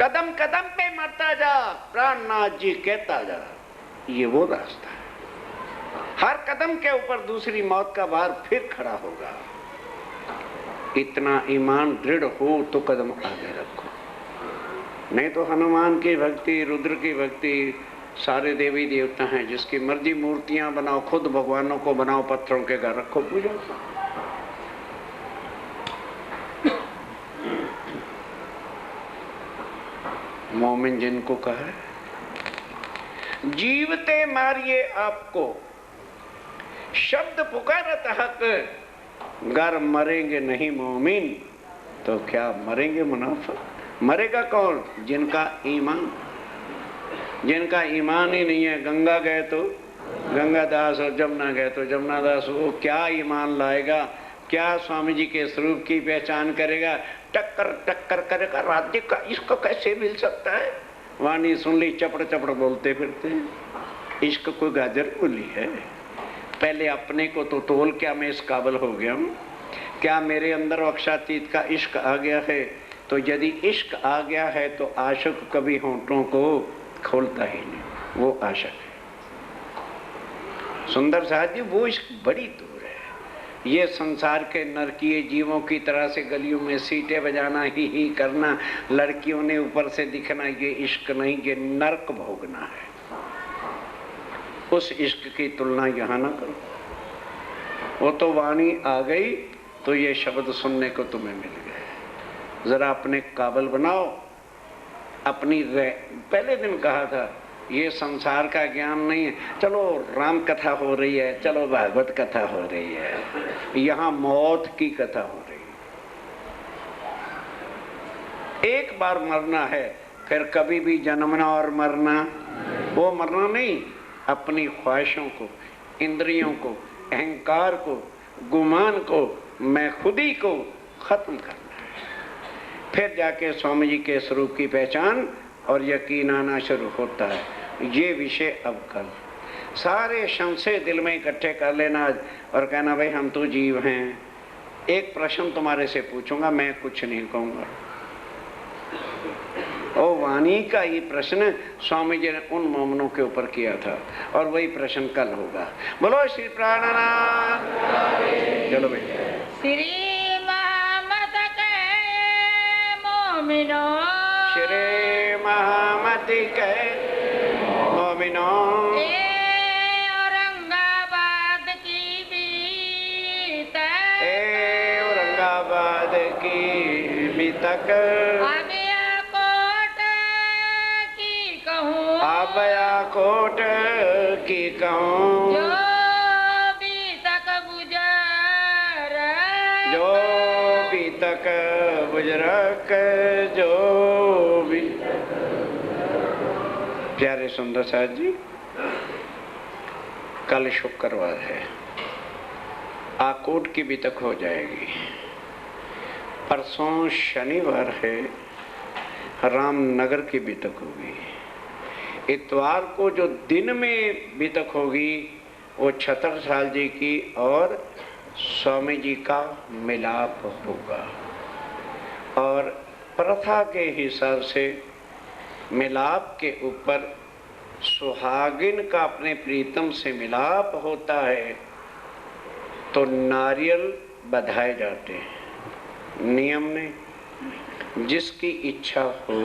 Speaker 1: कदम कदम पे मरता जा, प्राणनाथ जी कहता जा, ये वो रास्ता है। हर कदम के ऊपर दूसरी मौत का बार फिर खड़ा होगा। इतना ईमान दृढ़ हो तो कदम आगे रखो, नहीं तो हनुमान की भक्ति, रुद्र की भक्ति, सारे देवी देवता हैं, जिसकी मर्जी मूर्तियां बनाओ, खुद भगवानों को बनाओ, पत्थरों के घर रखो, पूजो। मोमिन जिनको कहा है, जीवते मारिए आपको, शब्द पुकारत हक, गर मरेंगे नहीं मोमिन तो क्या मरेंगे मुनाफिक। मरेगा कौन? जिनका ईमान, जिनका ईमान ही नहीं है। गंगा गए तो गंगादास और जमुना गए तो जमुनादास, वो क्या ईमान लाएगा? क्या स्वामी जी के स्वरूप की पहचान करेगा? टक्कर टक्कर करेगा, राज्य का इश्क कैसे मिल सकता है? वाणी सुन ली, चपड़ चपड़ बोलते फिरते हैं। इश्क कोई गाजर बोली है? पहले अपने को तो तोल, क्या मैं इस काबिल हो गया हूँ? क्या मेरे अंदर अक्षातीत का इश्क आ गया है? तो यदि इश्क आ गया है तो आशिक कभी होंठों को खोलता ही नहीं, वो आशिक है। सुंदर साहब जी, वो इश्क बड़ी दूर है। ये संसार के नरकीय जीवों की तरह से गलियों में सीटें बजाना, ही करना, लड़कियों ने ऊपर से दिखना, ये इश्क नहीं, ये नरक भोगना है। उस इश्क की तुलना यहाँ ना करो। वो तो वाणी आ गई तो ये शब्द सुनने को तुम्हें मिल गए। जरा अपने काबिल बनाओ अपनी। पहले दिन कहा था ये संसार का ज्ञान नहीं है, चलो राम कथा हो रही है, चलो भागवत कथा हो रही है, यहाँ मौत की कथा हो रही है। एक बार मरना है, फिर कभी भी जन्मना और मरना, वो मरना नहीं, अपनी ख्वाहिशों को, इंद्रियों को, अहंकार को, गुमान को, मैं खुदी को खत्म करना है। फिर जाके स्वामी जी के स्वरूप की पहचान और यकीन आना शुरू होता है। ये विषय अब कल सारे संशय दिल में इकट्ठे कर लेना और कहना भाई हम तो जीव हैं। एक प्रश्न तुम्हारे से पूछूंगा, मैं कुछ नहीं कहूंगा। और वाणी का ये प्रश्न स्वामी जी ने उन मोमनों के ऊपर किया था और वही प्रश्न कल होगा। बोलो श्री प्राणनाथ। चलो भाई।
Speaker 2: श्री महामत के मोमिनो,
Speaker 1: श्री महामति के मोमिनो,
Speaker 2: औरंगाबाद की बीतक,
Speaker 1: औरंगाबाद की बीतक, आबया कोट की कहूँ,
Speaker 2: जो भी तक गुजर,
Speaker 1: जो भी तक बुजरक, जो भी। प्यारे सुंदर साहब जी, कल शुक्रवार है, आकोट की भी तक हो जाएगी। परसों शनिवार है, रामनगर की भी तक होगी। इतवार को जो दिन में बीतक होगी वो छत्रसाल जी की और स्वामी जी का मिलाप होगा। और प्रथा के हिसाब से मिलाप के ऊपर सुहागिन का अपने प्रीतम से मिलाप होता है तो नारियल बधाए जाते हैं। नियम ने जिसकी इच्छा हो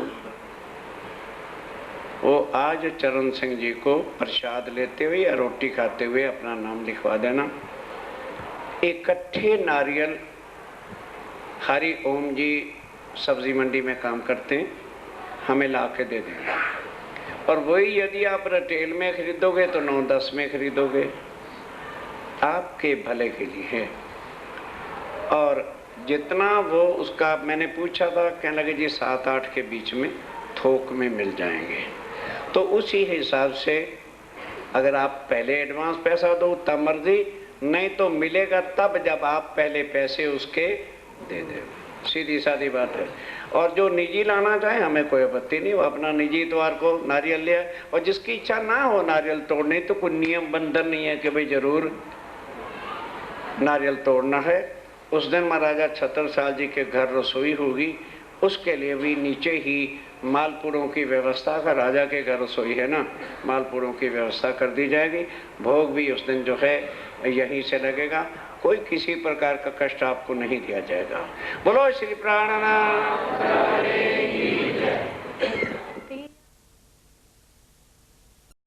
Speaker 1: वो आज चरण सिंह जी को प्रसाद लेते हुए या रोटी खाते हुए अपना नाम लिखवा देना। इकट्ठे नारियल हरि ओम जी सब्जी मंडी में काम करते हैं, हमें ला के दे देंगे। और वही यदि आप रिटेल में खरीदोगे तो 9-10 में खरीदोगे, आपके भले के लिए है। और जितना वो उसका मैंने पूछा था, कहने लगे जी 7-8 के बीच में थोक में मिल जाएंगे। तो उसी हिसाब से अगर आप पहले एडवांस पैसा दो तब मर्जी, नहीं तो मिलेगा तब जब आप पहले पैसे उसके दे दे। सीधी सादी बात है। और जो निजी लाना चाहे हमें कोई आपत्ति नहीं, वो अपना निजी इतवार को नारियल ले आए। और जिसकी इच्छा ना हो नारियल तोड़ने तो कोई नियम बंधन नहीं है कि भाई जरूर नारियल तोड़ना है। उस दिन महाराजा छत्रसाल जी के घर रसोई होगी, उसके लिए भी नीचे ही मालपुड़ों की व्यवस्था का, राजा के घर रसोई है ना, मालपुड़ों की व्यवस्था कर दी जाएगी। भोग भी उस दिन जो है यहीं से लगेगा, कोई किसी प्रकार का कष्ट आपको नहीं दिया जाएगा। बोलो श्री प्राणनाथ।